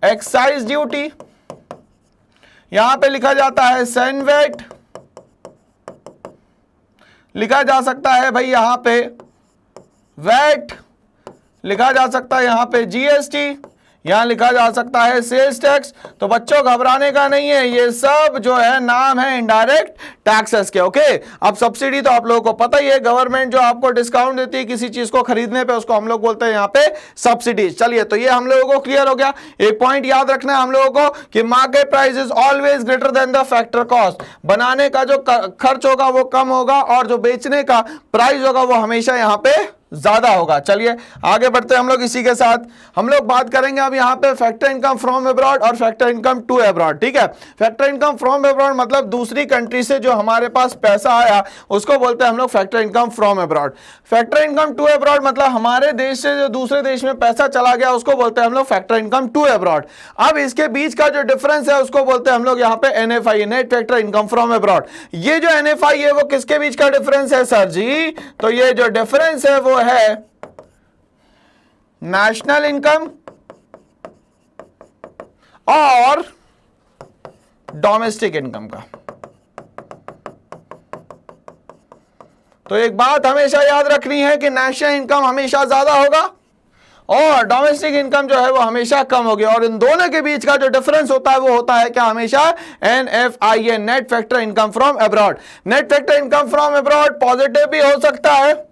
एक्साइज ड्यूटी, यहां पे लिखा जाता है सैनवेट, लिखा जा सकता है भाई यहां पे वैट, लिखा जा सकता है यहां पे GST, यहां लिखा जा सकता है सेल्स टैक्स। तो बच्चों घबराने का नहीं है, ये सब जो है नाम है इनडायरेक्ट टैक्सेस के। ओके, अब सब्सिडी तो आप लोगों को पता ही है, गवर्नमेंट जो आपको डिस्काउंट देती है किसी चीज को खरीदने पे उसको हम लोग बोलते हैं यहां पे सब्सिडी। चलिए तो ये हम लोगों को क्लियर हो गया। एक पॉइंट याद रखना है हम लोगों को कि market price is always greater than the factor cost. बनाने का जो खर्च होगा वो कम होगा और जो बेचने का प्राइस होगा वो हमेशा यहां पे ज्यादा होगा। चलिए आगे बढ़ते हैं हम लोग इसी के साथ। हम लोग बात करेंगे अब यहाँ पे फैक्टर इनकम फ्रॉम अब्रॉड और फैक्टर इनकम टू अब्रॉड। ठीक है, फैक्टर इनकम फ्रॉम अब्रॉड मतलब दूसरी कंट्री से जो हमारे पास पैसा आया उसको बोलते हैं हम लोग factor income from abroad. Factor income to abroad मतलब हमारे देश से जो दूसरे देश में पैसा चला गया उसको बोलते हैं हम लोग फैक्टर इनकम टू अब्रॉड। अब इसके बीच का जो डिफरेंस है उसको बोलते हैं हम लोग यहाँ पे NFI, net factor income from abroad. ये जो NFI है वो किसके बीच का डिफरेंस है सर जी? तो ये जो डिफरेंस है वो है नेशनल इनकम और डोमेस्टिक इनकम का। तो एक बात हमेशा याद रखनी है कि नेशनल इनकम हमेशा ज्यादा होगा और डोमेस्टिक इनकम जो है वो हमेशा कम होगी, और इन दोनों के बीच का जो डिफरेंस होता है वो होता है क्या? हमेशा NFI, net factor income from abroad. Net factor income from abroad positive भी हो सकता है,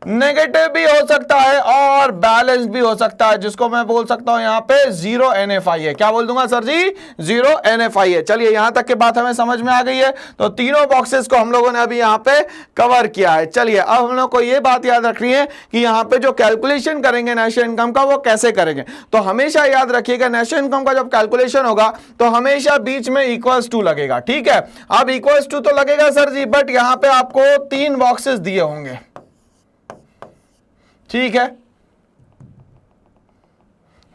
नेगेटिव भी हो सकता है और बैलेंस भी हो सकता है, जिसको मैं बोल सकता हूं यहां पे जीरो NFI है। क्या बोल दूंगा सर जी? जीरो NFI है। चलिए यहां तक की बात हमें समझ में आ गई है। तो तीनों बॉक्सेस को हम लोगों ने अभी यहां पे कवर किया है। चलिए अब हम लोग को यह बात याद रखनी है कि यहां पे जो कैलकुलेशन करेंगे नेशनल इनकम का वो कैसे करेंगे। तो हमेशा याद रखिएगा नेशनल इनकम का जब कैलकुलेशन होगा तो हमेशा बीच में इक्वल्स टू लगेगा। ठीक है, अब इक्वल्स टू तो लगेगा सर जी, बट यहां पे आपको 3 बॉक्सेस दिए होंगे। ठीक है,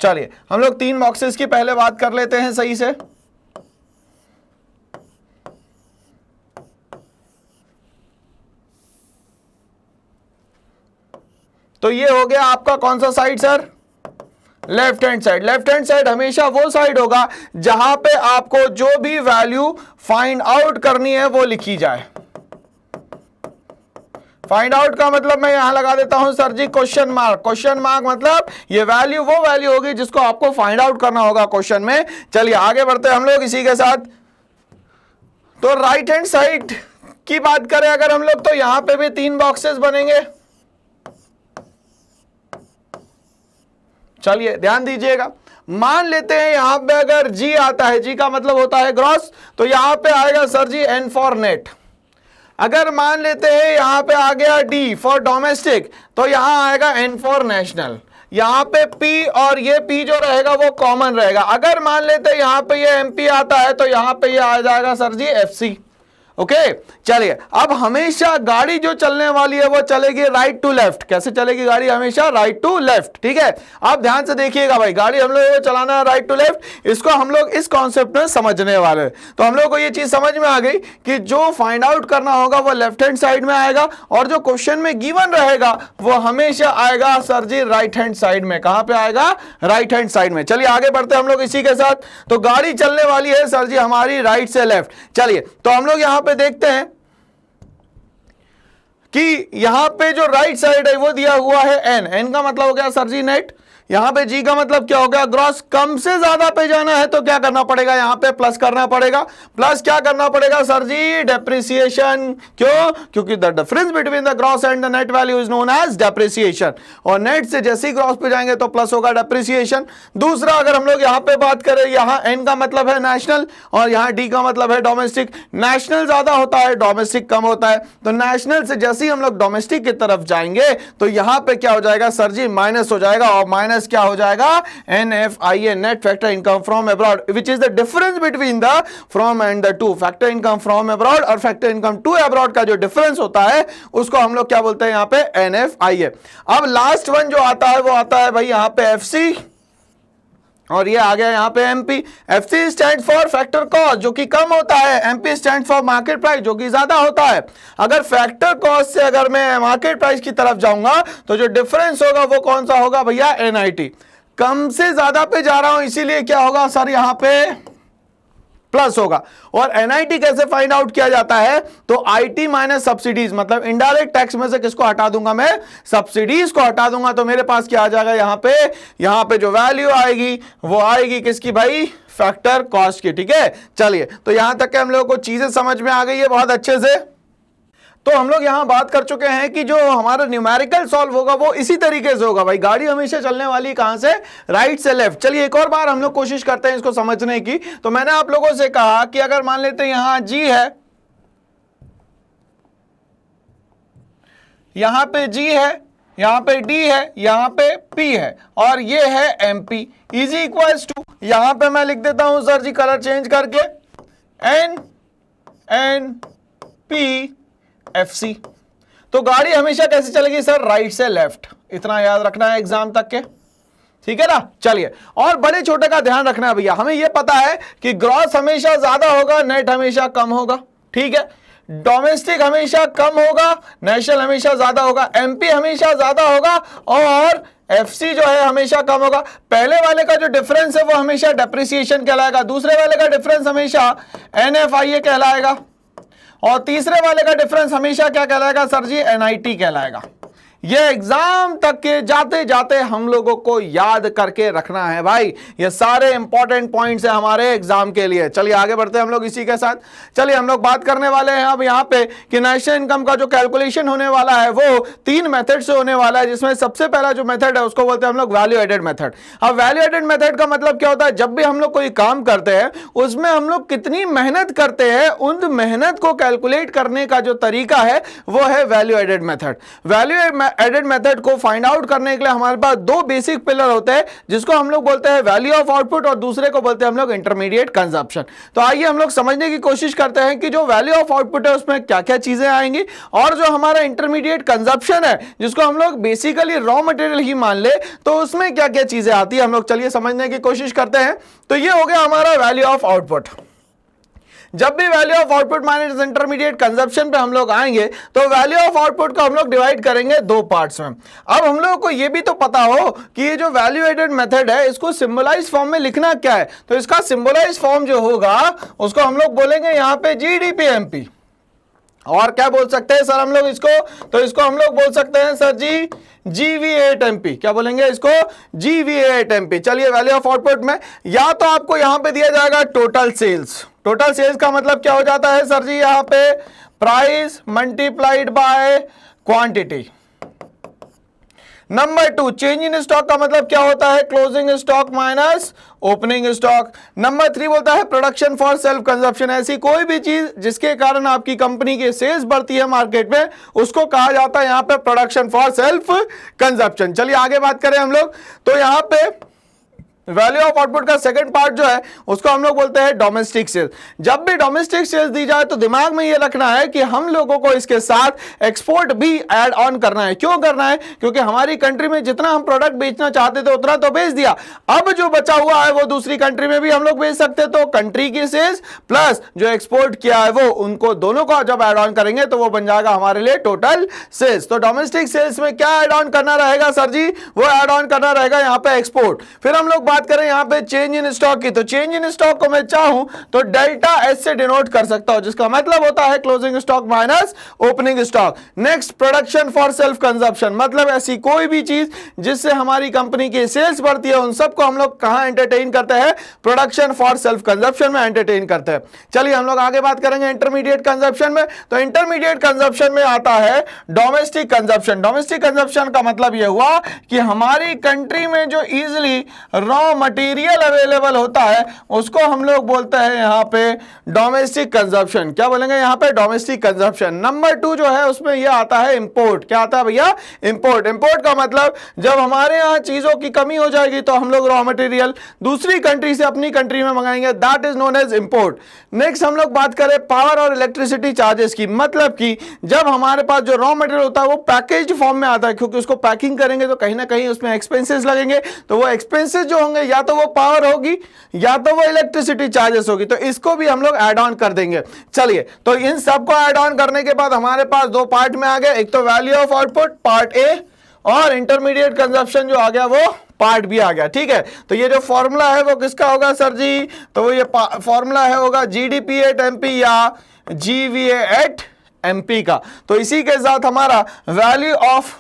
चलिए हम लोग 3 बॉक्सेस की पहले बात कर लेते हैं सही से। तो ये हो गया आपका कौन सा side sir? Left hand side. Left hand side हमेशा वो साइड होगा जहां पे आपको जो भी वैल्यू फाइंड आउट करनी है वो लिखी जाए। फाइंड आउट का मतलब मैं यहां लगा देता हूं सर जी क्वेश्चन मार्क। क्वेश्चन मार्क मतलब ये वैल्यू वो वैल्यू होगी जिसको आपको फाइंड आउट करना होगा क्वेश्चन में। चलिए आगे बढ़ते हैं हम लोग इसी के साथ। तो राइट हैंड साइड की बात करें अगर हम लोग तो यहां पे भी 3 बॉक्सेस बनेंगे। चलिए ध्यान दीजिएगा, मान लेते हैं यहां पे अगर G आता है, G का मतलब होता है ग्रॉस, तो यहां पे आएगा sir ji N for net. अगर मान लेते हैं यहां पे आ गया D फॉर डोमेस्टिक, तो यहां आएगा N फॉर नेशनल। यहां पे P और ये P जो रहेगा वो कॉमन रहेगा। अगर मान लेते हैं यहां पे ये MP आता है तो यहां पे ये आ जाएगा सर जी FC। ओके, चलिए अब हमेशा गाड़ी जो चलने वाली है वो चलेगी राइट टू लेफ्ट। कैसे चलेगी गाड़ी? हमेशा राइट टू लेफ्ट। ठीक है, आप ध्यान से देखिएगा भाई, गाड़ी हम लोग को चलाना है राइट टू लेफ्ट। इसको हम लोग इस कॉन्सेप्ट में समझने वाले। तो हम लोग को ये चीज समझ में आ गई कि जो फाइंड आउट करना होगा वो लेफ्ट हैंड साइड में आएगा और जो क्वेश्चन में गिवन रहेगा वो हमेशा आएगा सर जी राइट हैंड साइड में। कहां पे आएगा? राइट हैंड साइड में। चलिए आगे बढ़ते हैं हम लोग इसी के साथ। तो गाड़ी चलने वाली है सर जी हमारी राइट से लेफ्ट। चलिए तो हम लोग यहां पे देखते हैं कि यहां पे जो राइट साइड है वो दिया हुआ है N का मतलब हो गया सर जी नेट। यहां पे G का मतलब क्या हो गया? ग्रॉस। कम से ज्यादा पे जाना है तो क्या करना पड़ेगा? यहां पे प्लस करना पड़ेगा। प्लस क्या करना पड़ेगा सर जी? डेप्रिसिएशन। क्यों? क्योंकि the difference between the gross and the net value is known as depreciation, और नेट से जैसे ही ग्रॉस पे जाएंगे तो प्लस होगा डेप्रिसिएशन। दूसरा अगर हम लोग यहां पे बात करें, यहां N का मतलब है नेशनल और यहां D का मतलब है डोमेस्टिक। नेशनल ज्यादा होता है, डोमेस्टिक कम होता है। तो नेशनल से जैसे ही हम लोग डोमेस्टिक की तरफ जाएंगे तो यहां पे क्या हो जाएगा सर जी? माइनस हो जाएगा, और माइनस क्या हो जाएगा? NFI, net factor income from abroad, which is the difference between the from and the two. Factor income from abroad और फैक्टर इनकम टू अब्रॉड का जो डिफरेंस होता है उसको हम लोग क्या बोलते हैं? यहां पे NFI। अब लास्ट वन जो आता है वो आता है भाई यहां पे FC, और ये आ गया यहां पे MP। FC stand for factor cost जो कि कम होता है, MP stand for market price जो कि ज्यादा होता है। अगर फैक्टर कॉस्ट से अगर मैं मार्केट प्राइस की तरफ जाऊंगा तो जो डिफरेंस होगा वो कौन सा होगा भैया? NIT। कम से ज्यादा पे जा रहा हूं इसीलिए क्या होगा सर? यहां पे प्लस होगा। और NIT कैसे फाइंड आउट किया जाता है? तो IT माइनस सब्सिडीज, मतलब इनडायरेक्ट टैक्स में से किसको हटा दूंगा मैं? सब्सिडीज को हटा दूंगा। तो मेरे पास क्या आ जाएगा यहां पे जो वैल्यू आएगी वो आएगी किसकी भाई? फैक्टर कॉस्ट की। ठीक है, चलिए तो यहां तक के हम लोगों को चीजें समझ में आ गई है बहुत अच्छे से। तो हम लोग यहां बात कर चुके हैं कि जो हमारा न्यूमेरिकल सॉल्व होगा वो इसी तरीके से होगा भाई। गाड़ी हमेशा चलने वाली कहां से? राइट से लेफ्ट। चलिए एक और बार हम लोग कोशिश करते हैं इसको समझने की। तो मैंने आप लोगों से कहा कि अगर मान लेते हैं यहां G है, यहां पे G है यहां पे D है, यहां पे P है और ये है MP इज इक्वल्स टू, यहां पे मैं लिख देता हूं सर जी कलर चेंज करके NNPFC। तो गाड़ी हमेशा कैसे चलेगी सर, राइट से लेफ्ट, इतना याद रखना है एग्जाम तक के, ठीक है ना। चलिए, और बड़े छोटे का ध्यान रखना है भैया, हमें यह पता है कि ग्रॉस हमेशा ज्यादा होगा, नेट हमेशा कम होगा, ठीक है। डोमेस्टिक हमेशा कम होगा, नेशनल हमेशा ज्यादा होगा, एमपी हमेशा ज्यादा होगा और एफसी जो है हमेशा कम होगा। पहले वाले का जो डिफरेंस है वो हमेशा डेप्रिसिएशन कहलाएगा, दूसरे वाले का डिफरेंस हमेशा एनएफआईए कहलाएगा और तीसरे वाले का डिफरेंस हमेशा क्या कहलाएगा सर जी, एनआईटी कहलाएगा। ये एग्जाम तक के जाते जाते हम लोगों को याद करके रखना है भाई, ये सारे इंपॉर्टेंट पॉइंट्स हैं हमारे एग्जाम के लिए। चलिए आगे बढ़ते हैं हम लोग इसी के साथ। चलिए हम लोग बात करने वाले हैं अब यहाँ पे कि नेशनल इनकम का जो कैलकुलेशन होने वाला है वो 3 मेथड से होने वाला है, जिसमें सबसे पहला जो मेथड है उसको बोलते हैं हम लोग वैल्यू एडेड मेथड। अब वैल्यू एडेड मेथड का मतलब क्या होता है, जब भी हम लोग कोई काम करते हैं उसमें हम लोग कितनी मेहनत करते हैं, उन मेहनत को कैलकुलेट करने का जो तरीका है वो है value added method. Value added method को फाइंड आउट करने के लिए हमारे पास 2 बेसिक पिलर होते हैं, जिसको हम लोग बोलते हैं वैल्यू ऑफ आउटपुट और दूसरे को बोलते हैं हम लोग इंटरमीडिएट कंजप्शन। तो आइए हम लोग समझने की कोशिश करते हैं कि जो वैल्यू ऑफ आउटपुट है उसमें क्या क्या चीजें आएंगी और जो हमारा इंटरमीडिएट कंजप्शन है जिसको हम लोग बेसिकली रॉ मटेरियल ही मान ले तो उसमें क्या क्या चीजें आती है, हम लोग चलिए समझने की कोशिश करते हैं। तो ये हो गया हमारा वैल्यू ऑफ आउटपुट। जब भी value of output minus intermediate consumption पे हम लोग आएंगे तो वैल्यू ऑफ आउटपुट को हम लोग डिवाइड करेंगे 2 पार्ट्स में। अब हम लोगों को ये भी तो पता हो कि ये जो वैल्यू एडेड मेथड है इसको सिंबलाइज फॉर्म में लिखना क्या है, तो इसका सिंबलाइज फॉर्म जो होगा उसको हम लोग बोलेंगे यहाँ पे जीडीपीएमपी। और क्या बोल सकते हैं सर हम लोग इसको, तो इसको हम लोग बोल सकते हैं सर जी GV8MP। क्या बोलेंगे इसको, GV8MP। चलिए वैल्यू ऑफ आउटपुट में या तो आपको यहां पे दिया जाएगा टोटल सेल्स। टोटल सेल्स का मतलब क्या हो जाता है सर जी, यहां पे price multiplied by quantity. Number 2 change in stock का मतलब क्या होता है, closing stock minus opening stock. Number 3 बोलता है प्रोडक्शन फॉर सेल्फ कंजप्शन। ऐसी कोई भी चीज जिसके कारण आपकी कंपनी की सेल्स बढ़ती है मार्केट में उसको कहा जाता है यहां पे प्रोडक्शन फॉर सेल्फ कंजप्शन। चलिए आगे बात करें हम लोग, तो यहां पे वैल्यू ऑफ आउटपुट का सेकंड पार्ट जो है उसको हम लोग बोलते हैं डोमेस्टिक सेल्स। जब भी डोमेस्टिक सेल्स दी जाए तो दिमाग में ये रखना है कि हम लोगों को इसके साथ एक्सपोर्ट भी ऐड ऑन करना है। क्यों करना है, क्योंकि हमारी कंट्री में जितना हम प्रोडक्ट बेचना चाहते थे उतना तो बेच दिया, अब जो बचा हुआ है वो दूसरी कंट्री में भी हम लोग बेच सकते, तो कंट्री की सेल्स प्लस जो एक्सपोर्ट किया है वो उनको दोनों को जब ऐड ऑन करेंगे तो वो बन जाएगा हमारे लिए टोटल सेल्स। तो डोमेस्टिक सेल्स में क्या ऐड ऑन करना रहेगा सर जी, वो ऐड ऑन करना रहेगा यहाँ पे एक्सपोर्ट। फिर हम लोग बात करें यहां पे चेंज इन स्टॉक की, तो चेंज इन स्टॉक को मैं चाहूं तो डेल्टा एस से डिनोट कर सकता हूं, जिसका मतलब होता है closing stock minus opening stock. Next production for self consumption, मतलब ऐसी कोई भी चीज जिससे हमारी कंपनी की सेल्स बढ़ती है उन सबको हम लोग कहां एंटरटेन करते हैं, प्रोडक्शन फॉर सेल्फ कंजप्शन में एंटरटेन करते हैं। चलिए हम लोग आगे बात करेंगे इंटरमीडिएट कंजप्शन में। तो इंटरमीडिएट कंजप्शन में आता है डोमेस्टिक कंजप्शन। डोमेस्टिक कंजप्शन का मतलब यह हुआ कि हमारी कंट्री में जो इजिली रॉ मटेरियल अवेलेबल होता है उसको हम लोग बोलते हैं यहां पे डोमेस्टिक कंजप्शन। क्या बोलेंगे यहां पे, डोमेस्टिक कंजप्शन। नंबर 2 जो है उसमें यह आता है इंपोर्ट। क्या आता है भैया, इंपोर्ट। इंपोर्ट का मतलब जब हमारे यहां चीजों की कमी हो जाएगी तो हम लोग रॉ मटेरियल दूसरी कंट्री से अपनी कंट्री में मंगाएंगे, that is known as import. Next हम लोग बात करें पावर और इलेक्ट्रिसिटी चार्जेस की, मतलब कि जब हमारे पास जो रॉ मटेरियल होता है वो पैकेज्ड फॉर्म में आता है, क्योंकि उसको पैकिंग करेंगे तो कहीं ना कहीं उसमें एक्सपेंसेस लगेंगे, तो वो एक्सपेंसेस जो होंगे या तो वो पावर होगी या तो वो इलेक्ट्रिसिटी चार्जेस होगी, तो इसको भी हम लोग ऐड ऑन कर देंगे। चलिए तो इन सबको ऐड ऑन करने के बाद हमारे पास 2 पार्ट में आ गए, एक तो value of output part A और इंटरमीडिएट कंजप्शन जो आ गया वो पार्ट भी आ गया, ठीक है। तो ये जो फॉर्मूला है वो किसका होगा सर जी, तो वो ये फॉर्मूला है होगा GDP8MP या GVA8MP का। तो इसी के साथ हमारा वैल्यू ऑफ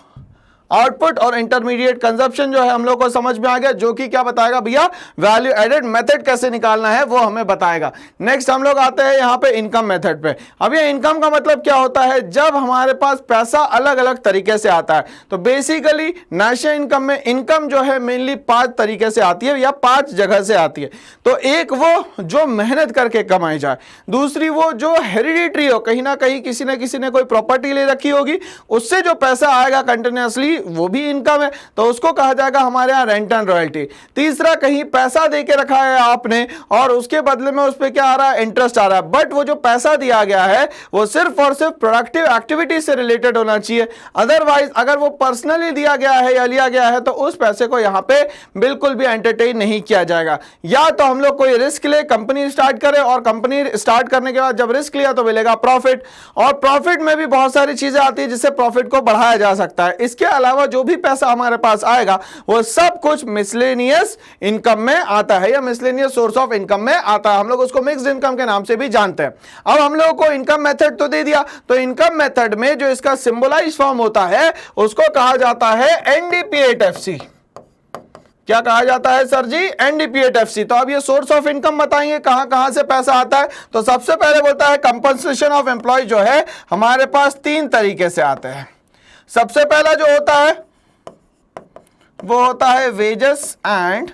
आउटपुट और इंटरमीडिएट कंजप्शन जो है हम लोग को समझ में आ गया, जो कि क्या बताएगा भैया, वैल्यू एडेड मेथड कैसे निकालना है वो हमें बताएगा। नेक्स्ट हम लोग आते हैं यहाँ पे इनकम मेथड पे। अब ये इनकम का मतलब क्या होता है, जब हमारे पास पैसा अलग अलग तरीके से आता है। तो बेसिकली नेशनल इनकम में इनकम जो है मेनली 5 तरीके से आती है या 5 जगह से आती है। तो एक वो जो मेहनत करके कमाई जाए, दूसरी वो जो हेरिडिटरी हो, कहीं ना कहीं किसी ने कोई प्रॉपर्टी ले रखी होगी उससे जो पैसा आएगा कंटिन्यूअसली वो भी इनकम है, तो उसको कहा जाएगा हमारे यहाँ रेंट एंड रॉयल्टी। तीसरा, कहीं पैसा दे के रखा है आपने और उसके बदले में उस पर क्या आ रहा है, इंटरेस्ट आ रहा है, बट वो जो पैसा दिया गया है वो सिर्फ और सिर्फ प्रोडक्टिव एक्टिविटी से रिलेटेड होना चाहिए। अदरवाइज अगर वो पर्सनली दिया गया है या लिया गया है तो उस पैसे को यहाँ पे बिल्कुल भी एंटरटेन नहीं किया जाएगा। या तो हम लोग कोई रिस्क ले, कंपनी स्टार्ट करें और कंपनी स्टार्ट करने के बाद जब रिस्क लिया तो मिलेगा प्रॉफिट, और प्रॉफिट में भी बहुत सारी चीजें आती है जिससे प्रॉफिट को बढ़ाया जा सकता है। इसके अलावा जो भी पैसा हमारे पास आएगा वो सब कुछ मिसलेनियस इनकम में आता है या मिसलेनियस सोर्स ऑफ इनकम में आता है। हम लोग उसको मिक्स्ड इनकम के नाम से भी जानते हैं। अब हम लोगों को इनकम मेथड तो दे दिया, तो इनकम मेथड में जो इसका सिंबलाइज फॉर्म होता है उसको कहा जाता है एनडीपीएटएफसी। क्या कहा जाता है सर जी, एनडीपीएटएफसी। तो अब ये सोर्स ऑफ इनकम बताएंगे कहां कहां से पैसा आता है। तो सबसे पहले बोलता है कंपनसेशन ऑफ एम्प्लॉय जो है हमारे पास 3 तरीके से आते हैं। सबसे पहला जो होता है वो होता है wages and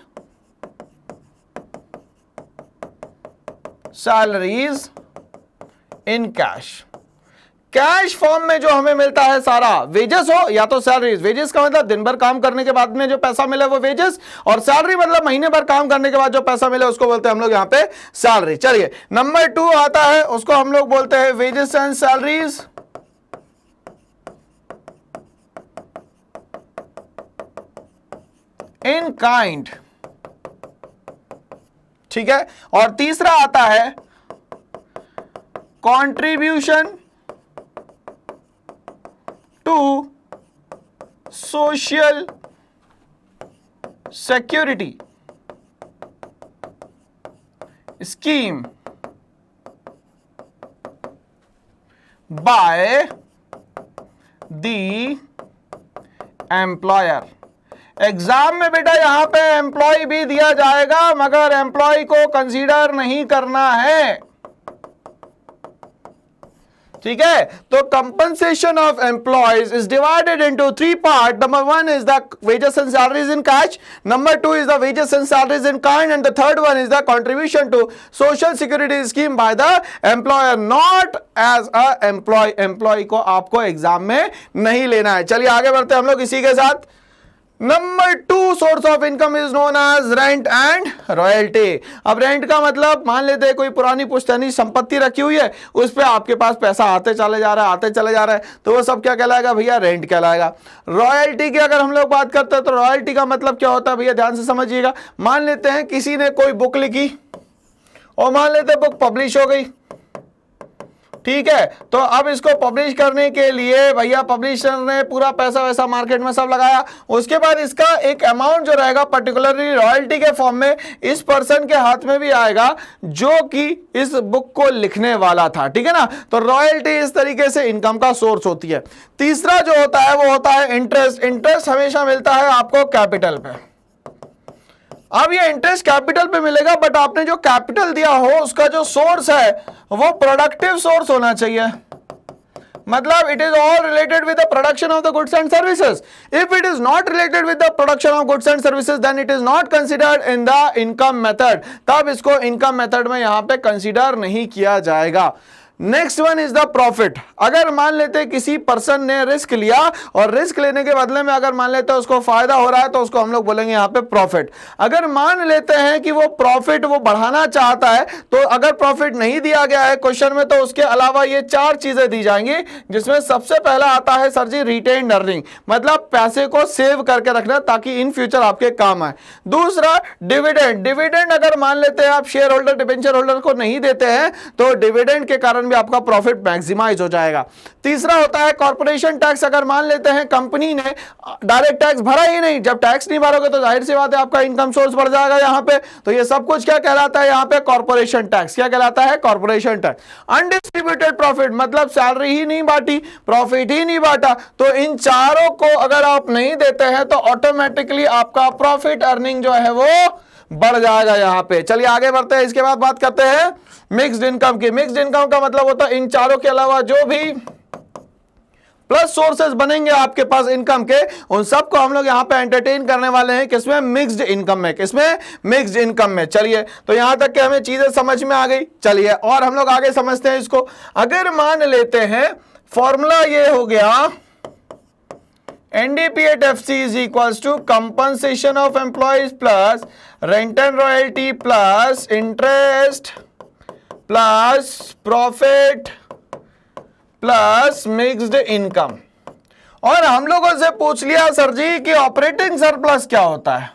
salaries in cash. Cash form में जो हमें मिलता है सारा, वेजेस हो या तो सैलरीज। वेजेस का मतलब दिन भर काम करने के बाद में जो पैसा मिले वो वेजेस, और सैलरी मतलब महीने भर काम करने के बाद जो पैसा मिले उसको बोलते हैं हम लोग यहाँ पे सैलरी। चलिए नंबर 2 आता है, उसको हम लोग बोलते हैं wages and salaries in kind. ठीक है, और तीसरा आता है contribution to social security scheme by the employer. Exam में बेटा यहां पे एम्प्लॉय भी दिया जाएगा मगर एम्प्लॉय को कंसीडर नहीं करना है। ठीक है, तो compensation of employees is divided into 3 part. Number 1 is the wages and salaries in cash, number 2 is the wages and salaries in kind, and the third one is the contribution to social security scheme by the employer, not as a employ. Employ को आपको एग्जाम में नहीं लेना है। चलिए आगे बढ़ते हैं हम लोग इसी के साथ। Number 2 source of income is known as rent and royalty. अब रेंट का मतलब मान लेते हैं कोई पुरानी पुश्तैनी संपत्ति रखी हुई है, उस पे आपके पास पैसा आते चले जा रहा है, आते चले जा रहा है, तो वो सब क्या कहलाएगा भैया, रेंट कहलाएगा। रॉयल्टी की अगर हम लोग बात करते हैं तो रॉयल्टी का मतलब क्या होता है भैया, ध्यान से समझिएगा। मान लेते हैं किसी ने कोई बुक लिखी और मान लेते हैं बुक पब्लिश हो गई, ठीक है, तो अब इसको पब्लिश करने के लिए भैया पब्लिशर ने पूरा पैसा वैसा मार्केट में सब लगाया, उसके बाद इसका एक अमाउंट जो रहेगा पर्टिकुलरली रॉयल्टी के फॉर्म में इस पर्सन के हाथ में भी आएगा जो कि इस बुक को लिखने वाला था। ठीक है ना, तो रॉयल्टी इस तरीके से इनकम का सोर्स होती है। तीसरा जो होता है वो होता है इंटरेस्ट। इंटरेस्ट हमेशा मिलता है आपको कैपिटल पे। अब ये इंटरेस्ट कैपिटल पे मिलेगा, बट आपने जो कैपिटल दिया हो उसका जो सोर्स है वो प्रोडक्टिव सोर्स होना चाहिए। मतलब it is all related with the production of the goods and services. If it is not related with the production of goods and services then it is not considered in the income method. तब इसको इनकम मेथड में यहां पे कंसीडर नहीं किया जाएगा। Next one is the profit. अगर मान लेते किसी पर्सन ने रिस्क लिया और रिस्क लेने के बदले में अगर मान लेते उसको फायदा हो रहा है तो उसको हम लोग बोलेंगे यहाँ पे प्रॉफिट। अगर मान लेते हैं कि वो प्रॉफिट वो बढ़ाना चाहता है, तो अगर प्रॉफिट नहीं दिया गया है क्वेश्चन में, तो उसके अलावा ये 4 चीजें दी जाएंगी, जिसमें सबसे पहला आता है सर जी रिटेन्ड अर्निंग, मतलब पैसे को सेव करके रखना ताकि इन फ्यूचर आपके काम आए। दूसरा डिविडेंड। डिविडेंड अगर मान लेते हैं आप शेयर होल्डर डिबेंचर होल्डर को नहीं देते हैं तो डिविडेंड के कारण भी आपका प्रॉफिट मैक्सिमाइज हो जाएगा। तीसरा होता है कॉर्पोरेशन टैक्स। अगर मान लेते हैं कंपनी ने डायरेक्ट टैक्स भरा ही नहीं, जब टैक्स नहीं भरोगे तो जाहिर सी बात है आपका इनकम सोर्स बढ़ जाएगा यहाँ पे, तो ये सब कुछ क्या कहलाता है यहाँ पे, कॉर्पोरेशन टैक्स। क्या कहलाता है, कॉर्पोरेशन टैक्स। अनडिस्ट्रीब्यूटेड प्रॉफिट मतलब सैलरी ही नहीं बांटी, प्रॉफिट ही नहीं बांटा, तो इन चारों को अगर आप नहीं देते हैं तो ऑटोमेटिकली आपका प्रॉफिट अर्निंग जो है वो बढ़ जाएगा यहाँ पे। चलिए आगे बढ़ते हैं। इसके बाद बात करते हैं मिक्स्ड इनकम की। मिक्स्ड इनकम का मतलब होता है इन चारों के अलावा जो भी प्लस सोर्सेज बनेंगे आपके पास इनकम के, उन सबको हम लोग यहाँ पे एंटरटेन करने वाले हैं। किसमें, मिक्स्ड इनकम में। किसमें, मिक्स्ड इनकम में। चलिए तो यहां तक के हमें चीजें समझ में आ गई। चलिए और हम लोग आगे समझते हैं इसको। अगर मान लेते हैं फॉर्मूला ये हो गया NDP at FC is equals to compensation of employees plus rent and royalty plus interest plus profit plus mixed income। और हम लोगों से पूछ लिया सर जी कि ऑपरेटिंग सरप्लस क्या होता है,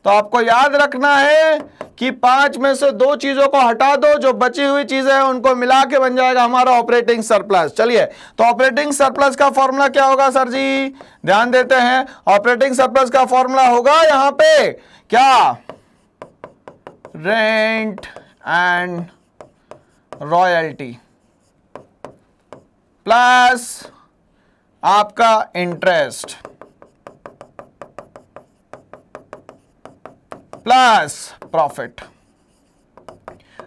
तो आपको याद रखना है कि 5 में से 2 चीजों को हटा दो, जो बची हुई चीजें हैं उनको मिला के बन जाएगा हमारा ऑपरेटिंग सरप्लस। चलिए, तो ऑपरेटिंग सरप्लस का फॉर्मूला क्या होगा सर जी, ध्यान देते हैं। ऑपरेटिंग सरप्लस का फॉर्मूला होगा यहां पे क्या, रेंट एंड रॉयल्टी प्लस आपका इंटरेस्ट प्लस प्रॉफिट।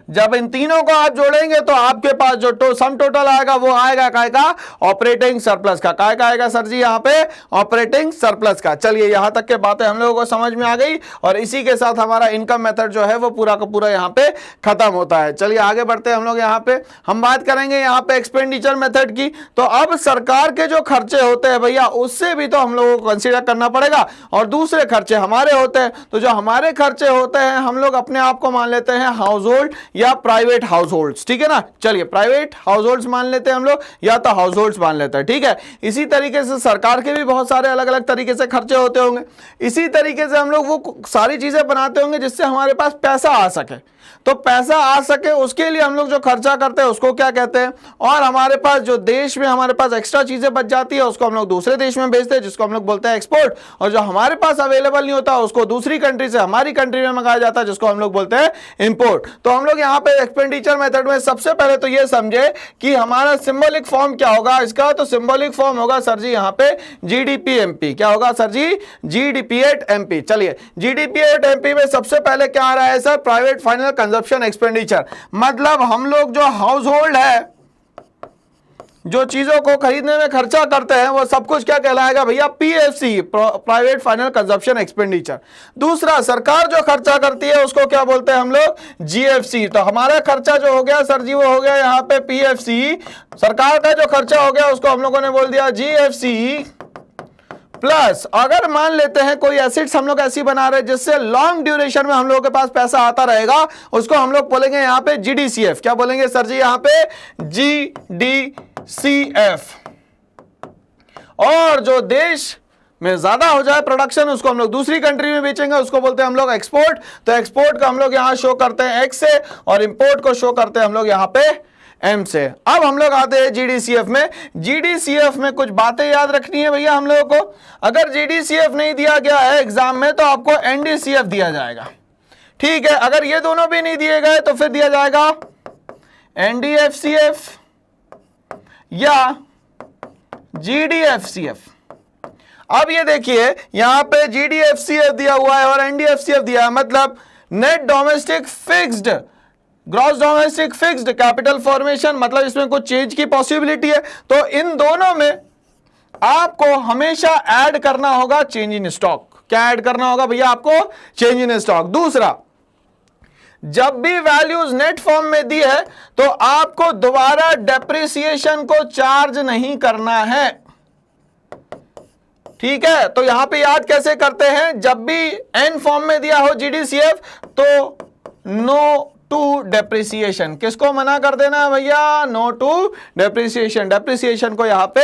जब इन तीनों को आप जोड़ेंगे तो आपके पास जो सम टोटल आएगा वो आएगा काय का, ऑपरेटिंग सरप्लस का। काय का आएगा सर जी यहां पे, ऑपरेटिंग सरप्लस का। चलिए, यहां तक के बातें हम लोगों को समझ में आ गई और इसी के साथ हमारा इनकम मेथड जो है वो पूरा का पूरा यहां पे खत्म होता है। चलिए आगे बढ़ते हैं हम लोग। यहां पे हम बात करेंगे यहां पे एक्सपेंडिचर मेथड की। तो अब सरकार के जो खर्चे होते हैं भैया, उससे भी तो हम लोगों को कंसीडर करना पड़ेगा और दूसरे खर्चे हमारे होते हैं। तो जो हमारे खर्चे होते हैं हम लोग अपने आप को मान लेते हैं हाउस होल्ड या प्राइवेट हाउस होल्ड्स, ठीक है ना। चलिए, प्राइवेट हाउस होल्ड्स मान लेते हैं हम लोग या तो हाउस होल्ड्स मान लेते हैं, ठीक है। इसी तरीके से सरकार के भी बहुत सारे अलग अलग तरीके से खर्चे होते होंगे। इसी तरीके से हम लोग वो सारी चीजें बनाते होंगे जिससे हमारे पास पैसा आ सके। तो पैसा आ सके उसके लिए हम लोग जो खर्चा करते हैं उसको क्या कहते हैं, और हमारे पास जो देश में हमारे पास एक्स्ट्रा चीजें बच जाती है उसको हम लोग दूसरे देश में भेजते हैं जिसको हम लोग बोलते हैं एक्सपोर्ट, और जो हमारे पास अवेलेबल नहीं होता उसको दूसरी कंट्री से हमारी कंट्री में मंगाया जाता है जिसको हम लोग बोलते हैं इंपोर्ट। तो हम लोग यहाँ पे एक्सपेंडिचर मेथड में सबसे पहले तो ये समझे कि हमारा सिंबॉलिक फॉर्म क्या होगा इसका। तो सिंबॉलिक फॉर्म होगा सर जी यहाँ पे जीडीपी एमपी। क्या होगा sir ji, GDP at MP. चलिए, जीडीपी एट एमपी में सबसे पहले क्या आ रहा है sir, private final consumption expenditure. मतलब हम लोग जो हाउस होल्ड है, जो चीजों को खरीदने में खर्चा करते हैं वो सब कुछ क्या कहलाएगा भैया, PFC, private final consumption expenditure. दूसरा, सरकार जो खर्चा करती है उसको क्या बोलते हैं हम लोग, जीएफसी। तो हमारा खर्चा जो हो गया सर जी वो हो गया यहाँ पे पीएफसी, सरकार का जो खर्चा हो गया उसको हम लोगों ने बोल दिया जीएफसी। प्लस अगर मान लेते हैं कोई एसेट्स हम लोग ऐसी बना रहे हैं जिससे लॉन्ग ड्यूरेशन में हम लोगों के पास पैसा आता रहेगा, उसको हम लोग बोलेंगे यहाँ पे जीडीसीएफ। क्या बोलेंगे सर जी यहाँ पे, जीडीसीएफ। और जो देश में ज्यादा हो जाए प्रोडक्शन उसको हम लोग दूसरी कंट्री में बेचेंगे, उसको बोलते हैं हम लोग एक्सपोर्ट। तो एक्सपोर्ट का हम लोग यहां शो करते हैं एक्स से और इंपोर्ट को शो करते हैं हम लोग यहां पे एम से। अब हम लोग आते हैं जीडीसीएफ में। जीडीसीएफ में कुछ बातें याद रखनी है भैया हम लोगों को। अगर जीडीसीएफ नहीं दिया गया है एग्जाम में तो आपको एनडीसीएफ दिया जाएगा, ठीक है। अगर ये दोनों भी नहीं दिए गए तो फिर दिया जाएगा एनडीएफसीएफ या जीडीएफसीएफ। अब ये देखिए यहां पे जीडीएफसीएफ दिया हुआ है और एनडीएफसीएफ दिया है, मतलब net domestic fixed, gross domestic fixed capital formation, मतलब इसमें कुछ चेंज की पॉसिबिलिटी है। तो इन दोनों में आपको हमेशा ऐड करना होगा चेंज इन स्टॉक। क्या ऐड करना होगा भैया आपको, चेंज इन स्टॉक। दूसरा, जब भी वैल्यूज नेट फॉर्म में दी है तो आपको दोबारा डेप्रिसिएशन को चार्ज नहीं करना है, ठीक है। तो यहां पे याद कैसे करते हैं, जब भी एन फॉर्म में दिया हो जीडीसीएफ तो नो टू डेप्रिसिएशन, किसको मना कर देना है भैया, नो टू डेप्रिसिएशन, डेप्रिसिएशन को यहां पे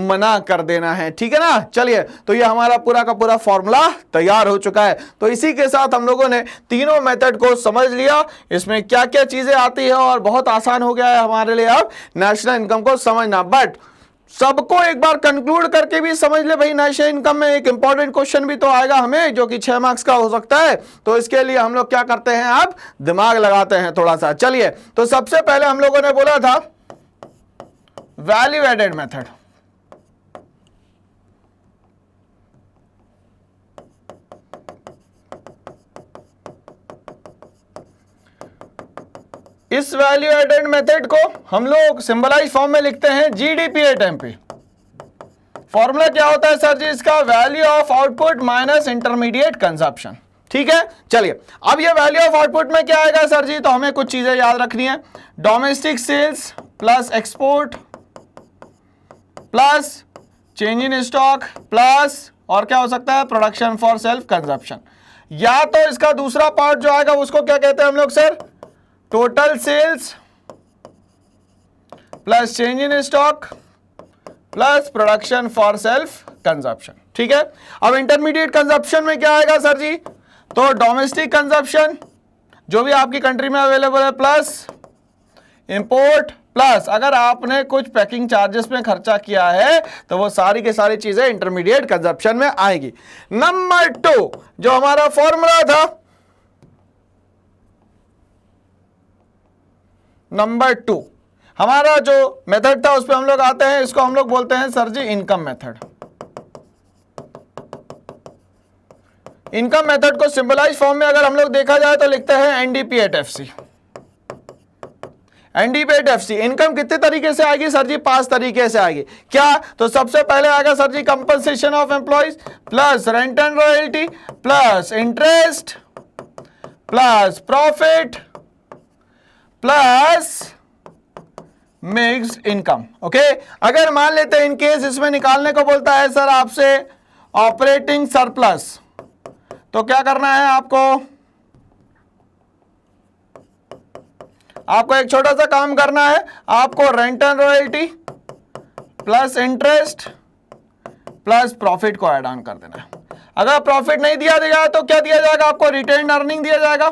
मना कर देना है, ठीक है ना। चलिए, तो ये हमारा पूरा का पूरा फॉर्मूला तैयार हो चुका है। तो इसी के साथ हम लोगों ने तीनों मेथड को समझ लिया, इसमें क्या क्या चीजें आती है और बहुत आसान हो गया है हमारे लिए अब नेशनल इनकम को समझना। बट सबको एक बार कंक्लूड करके भी समझ ले भाई, नेशनल इनकम में एक इंपॉर्टेंट क्वेश्चन भी तो आएगा हमें जो कि 6 मार्क्स का हो सकता है। तो इसके लिए हम लोग क्या करते हैं, अब दिमाग लगाते हैं थोड़ा सा। चलिए, तो सबसे पहले हम लोगों ने बोला था वैल्यू एडेड मेथड। इस वैल्यू एडेड मेथड को हम लोग सिंबलाइज फॉर्म में लिखते हैं जीडीपी एट एमपी। फॉर्मूला क्या होता है सर जी इसका, value of output minus intermediate consumption, ठीक है। चलिए, अब ये वैल्यू ऑफ आउटपुट में क्या आएगा सर जी, तो हमें कुछ चीजें याद रखनी है। Domestic sales plus export plus change in stock plus और क्या हो सकता है, प्रोडक्शन फॉर सेल्फ कंजप्शन। या तो इसका दूसरा पार्ट जो आएगा उसको क्या कहते हैं हम लोग sir, total sales plus change in stock plus production for self consumption. ठीक है, अब इंटरमीडिएट कंजप्शन में क्या आएगा सर जी, तो डोमेस्टिक कंजप्शन जो भी आपकी कंट्री में अवेलेबल है प्लस इंपोर्ट प्लस अगर आपने कुछ पैकिंग चार्जेस में खर्चा किया है तो वो सारी की सारी चीजें इंटरमीडिएट कंजप्शन में आएगी। नंबर 2 जो हमारा फॉर्मूला था, नंबर 2 हमारा जो मेथड था उस पर हम लोग आते हैं, इसको हम लोग बोलते हैं सर जी इनकम मेथड। इनकम मेथड को सिंबलाइज फॉर्म में अगर हम लोग देखा जाए तो लिखते हैं NDP at FC. NDP at FC income कितने तरीके से आएगी सर जी, 5 तरीके से आएगी। क्या, तो सबसे पहले आएगा sir ji compensation of employees plus rent and royalty plus interest plus profit plus mixed income. Okay, अगर मान लेते हैं इन केस इसमें निकालने को बोलता है सर आपसे ऑपरेटिंग सरप्लस, तो क्या करना है आपको एक छोटा सा काम करना है, आपको rent and royalty plus interest plus profit को ऐड ऑन कर देना है। अगर प्रॉफिट नहीं दिया जाएगा तो क्या दिया जाएगा आपको, रिटेन अर्निंग दिया जाएगा,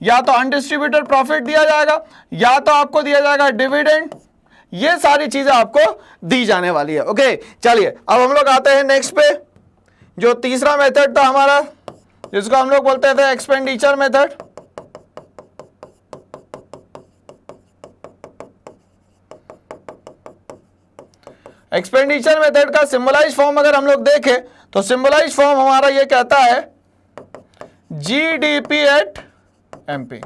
या तो अनडिस्ट्रीब्यूटेड प्रॉफिट दिया जाएगा, या तो आपको दिया जाएगा डिविडेंड। ये सारी चीजें आपको दी जाने वाली है। ओके, चलिए अब हम लोग आते हैं नेक्स्ट पे, जो तीसरा मेथड था हमारा जिसको हम लोग बोलते थे एक्सपेंडिचर मेथड। एक्सपेंडिचर मेथड का सिंबलाइज फॉर्म अगर हम लोग देखें तो सिंबलाइज फॉर्म हमारा ये कहता है जीडीपी एट एमपी।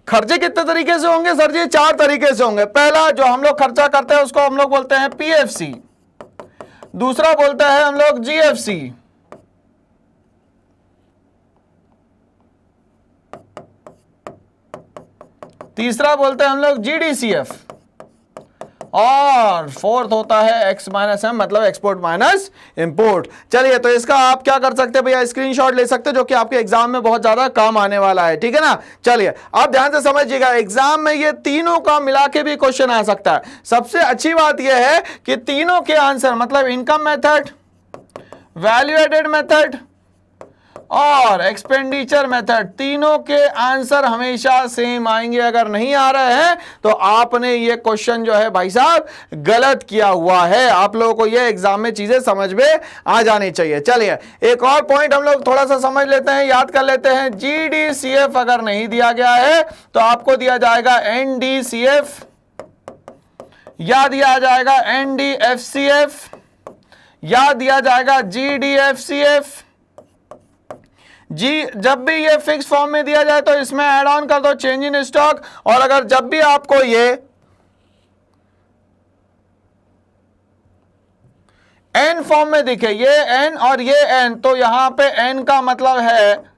खर्चे कितने तरीके से होंगे सर जी, 4 तरीके से होंगे। पहला जो हम लोग खर्चा करते हैं उसको हम लोग बोलते हैं पीएफसी, दूसरा बोलते हैं हम लोग जीएफसी, तीसरा बोलते हैं हम लोग जीडीसीएफ, और फोर्थ होता है एक्स माइनस एम, मतलब एक्सपोर्ट माइनस इंपोर्ट। चलिए, तो इसका आप क्या कर सकते हैं भैया, स्क्रीनशॉट ले सकते हैं, जो कि आपके एग्जाम में बहुत ज्यादा काम आने वाला है। ठीक है ना, चलिए आप ध्यान से समझिएगा, एग्जाम में ये तीनों का मिला के भी क्वेश्चन आ सकता है। सबसे अच्छी बात यह है कि तीनों के आंसर मतलब income method, value added method और एक्सपेंडिचर मेथड, तीनों के आंसर हमेशा सेम आएंगे। अगर नहीं आ रहे हैं तो आपने ये क्वेश्चन जो है भाई साहब गलत किया हुआ है। आप लोगों को ये एग्जाम में चीजें समझ में आ जानी चाहिए। चलिए एक और पॉइंट हम लोग थोड़ा सा समझ लेते हैं, याद कर लेते हैं। जीडीसीएफ अगर नहीं दिया गया है तो आपको दिया जाएगा एनडीसीएफ, या दिया जाएगा एनडीएफसीएफ, या दिया जाएगा जीडीएफसीएफ। जी, जब भी ये फिक्स फॉर्म में दिया जाए तो इसमें ऐड ऑन कर दो चेंज इन स्टॉक, और अगर जब भी आपको ये एन फॉर्म में दिखे, ये एन और ये एन, तो यहां पे एन का मतलब है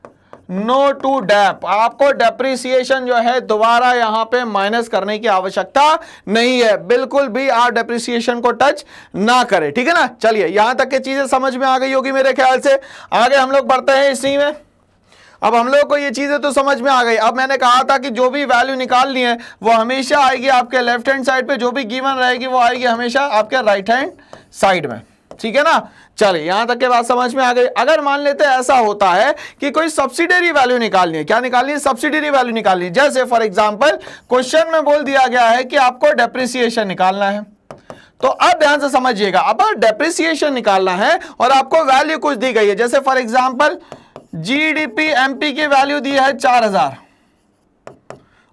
नो टू डेप। आपको डेप्रिसिएशन जो है दोबारा यहां पे माइनस करने की आवश्यकता नहीं है, बिल्कुल भी आप डेप्रिसिएशन को टच ना करें। ठीक है ना, चलिए यहां तक की चीजें समझ में आ गई होगी मेरे ख्याल से। आगे हम लोग बढ़ते हैं इसी में। अब हम लोग को ये चीजें तो समझ में आ गई। अब मैंने कहा था कि जो भी वैल्यू निकालनी है वो हमेशा आएगी आपके लेफ्ट हैंड साइड पे, जो भी गिवन रहेगी वो आएगी हमेशा आपके राइट हैंड साइड में। ठीक है ना, चलिए यहां तक के बात समझ में आ गई। अगर मान लेते हैं ऐसा होता है कि कोई सब्सिडरी वैल्यू निकालनी है, क्या निकालनी है, सब्सिडरी वैल्यू निकालनी है। जैसे फॉर एग्जांपल क्वेश्चन में बोल दिया गया है कि आपको डेप्रिसिएशन निकालना है, तो अब ध्यान से समझिएगा। अब डेप्रिसिएशन निकालना है और आपको वैल्यू कुछ दी गई है, जैसे फॉर एग्जांपल जीडीपी एमपी की वैल्यू दी है 4000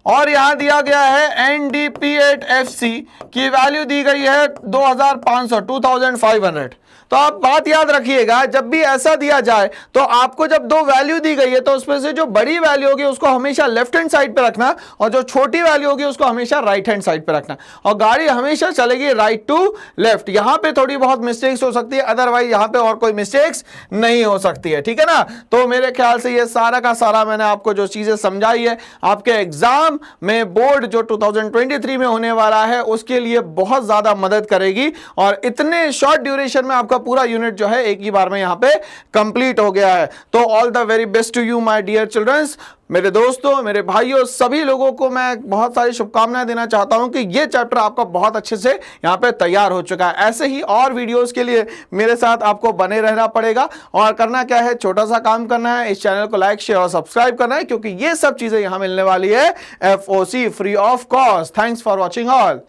और यहां दिया गया है एनडीपी एट एफसी की वैल्यू दी गई है 2500। तो आप बात याद रखिएगा, जब भी ऐसा दिया जाए तो आपको जब दो वैल्यू दी गई है तो उसमें से जो बड़ी वैल्यू होगी उसको हमेशा लेफ्ट हैंड साइड पे रखना, और जो छोटी वैल्यू होगी उसको हमेशा राइट हैंड साइड पे रखना, और गाड़ी हमेशा चलेगी राइट टू लेफ्ट। यहां पे थोड़ी बहुत मिस्टेक्स हो सकती है, अदरवाइज यहां पे और कोई मिस्टेक्स नहीं हो सकती है। ठीक है ना, तो मेरे ख्याल से ये सारा का सारा मैंने आपको जो चीजें समझाई है, आपके एग्जाम में बोर्ड जो 2023 में होने वाला है उसके लिए बहुत ज्यादा मदद करेगी, और इतने शॉर्ट ड्यूरेशन में आपका पूरा यूनिट जो है एक ही बार में यहाँ पे कंप्लीट हो गया है। तो all the very best to you my dear childrens, मेरे दोस्तों, मेरे भाइयों, सभी लोगों को मैं बहुत सारी शुभकामनाएं देना चाहता हूं कि ये चैप्टर आपका बहुत अच्छे से यहां पे तैयार हो चुका है। ऐसे ही और वीडियोस के लिए मेरे साथ आपको बने रहना पड़ेगा और करना क्या है, छोटा सा काम करना है, इस चैनल को लाइक शेयर और सब्सक्राइब करना है, क्योंकि ये सब चीजें यहां मिलने वाली है FOC free of cost. Thanks for watching all.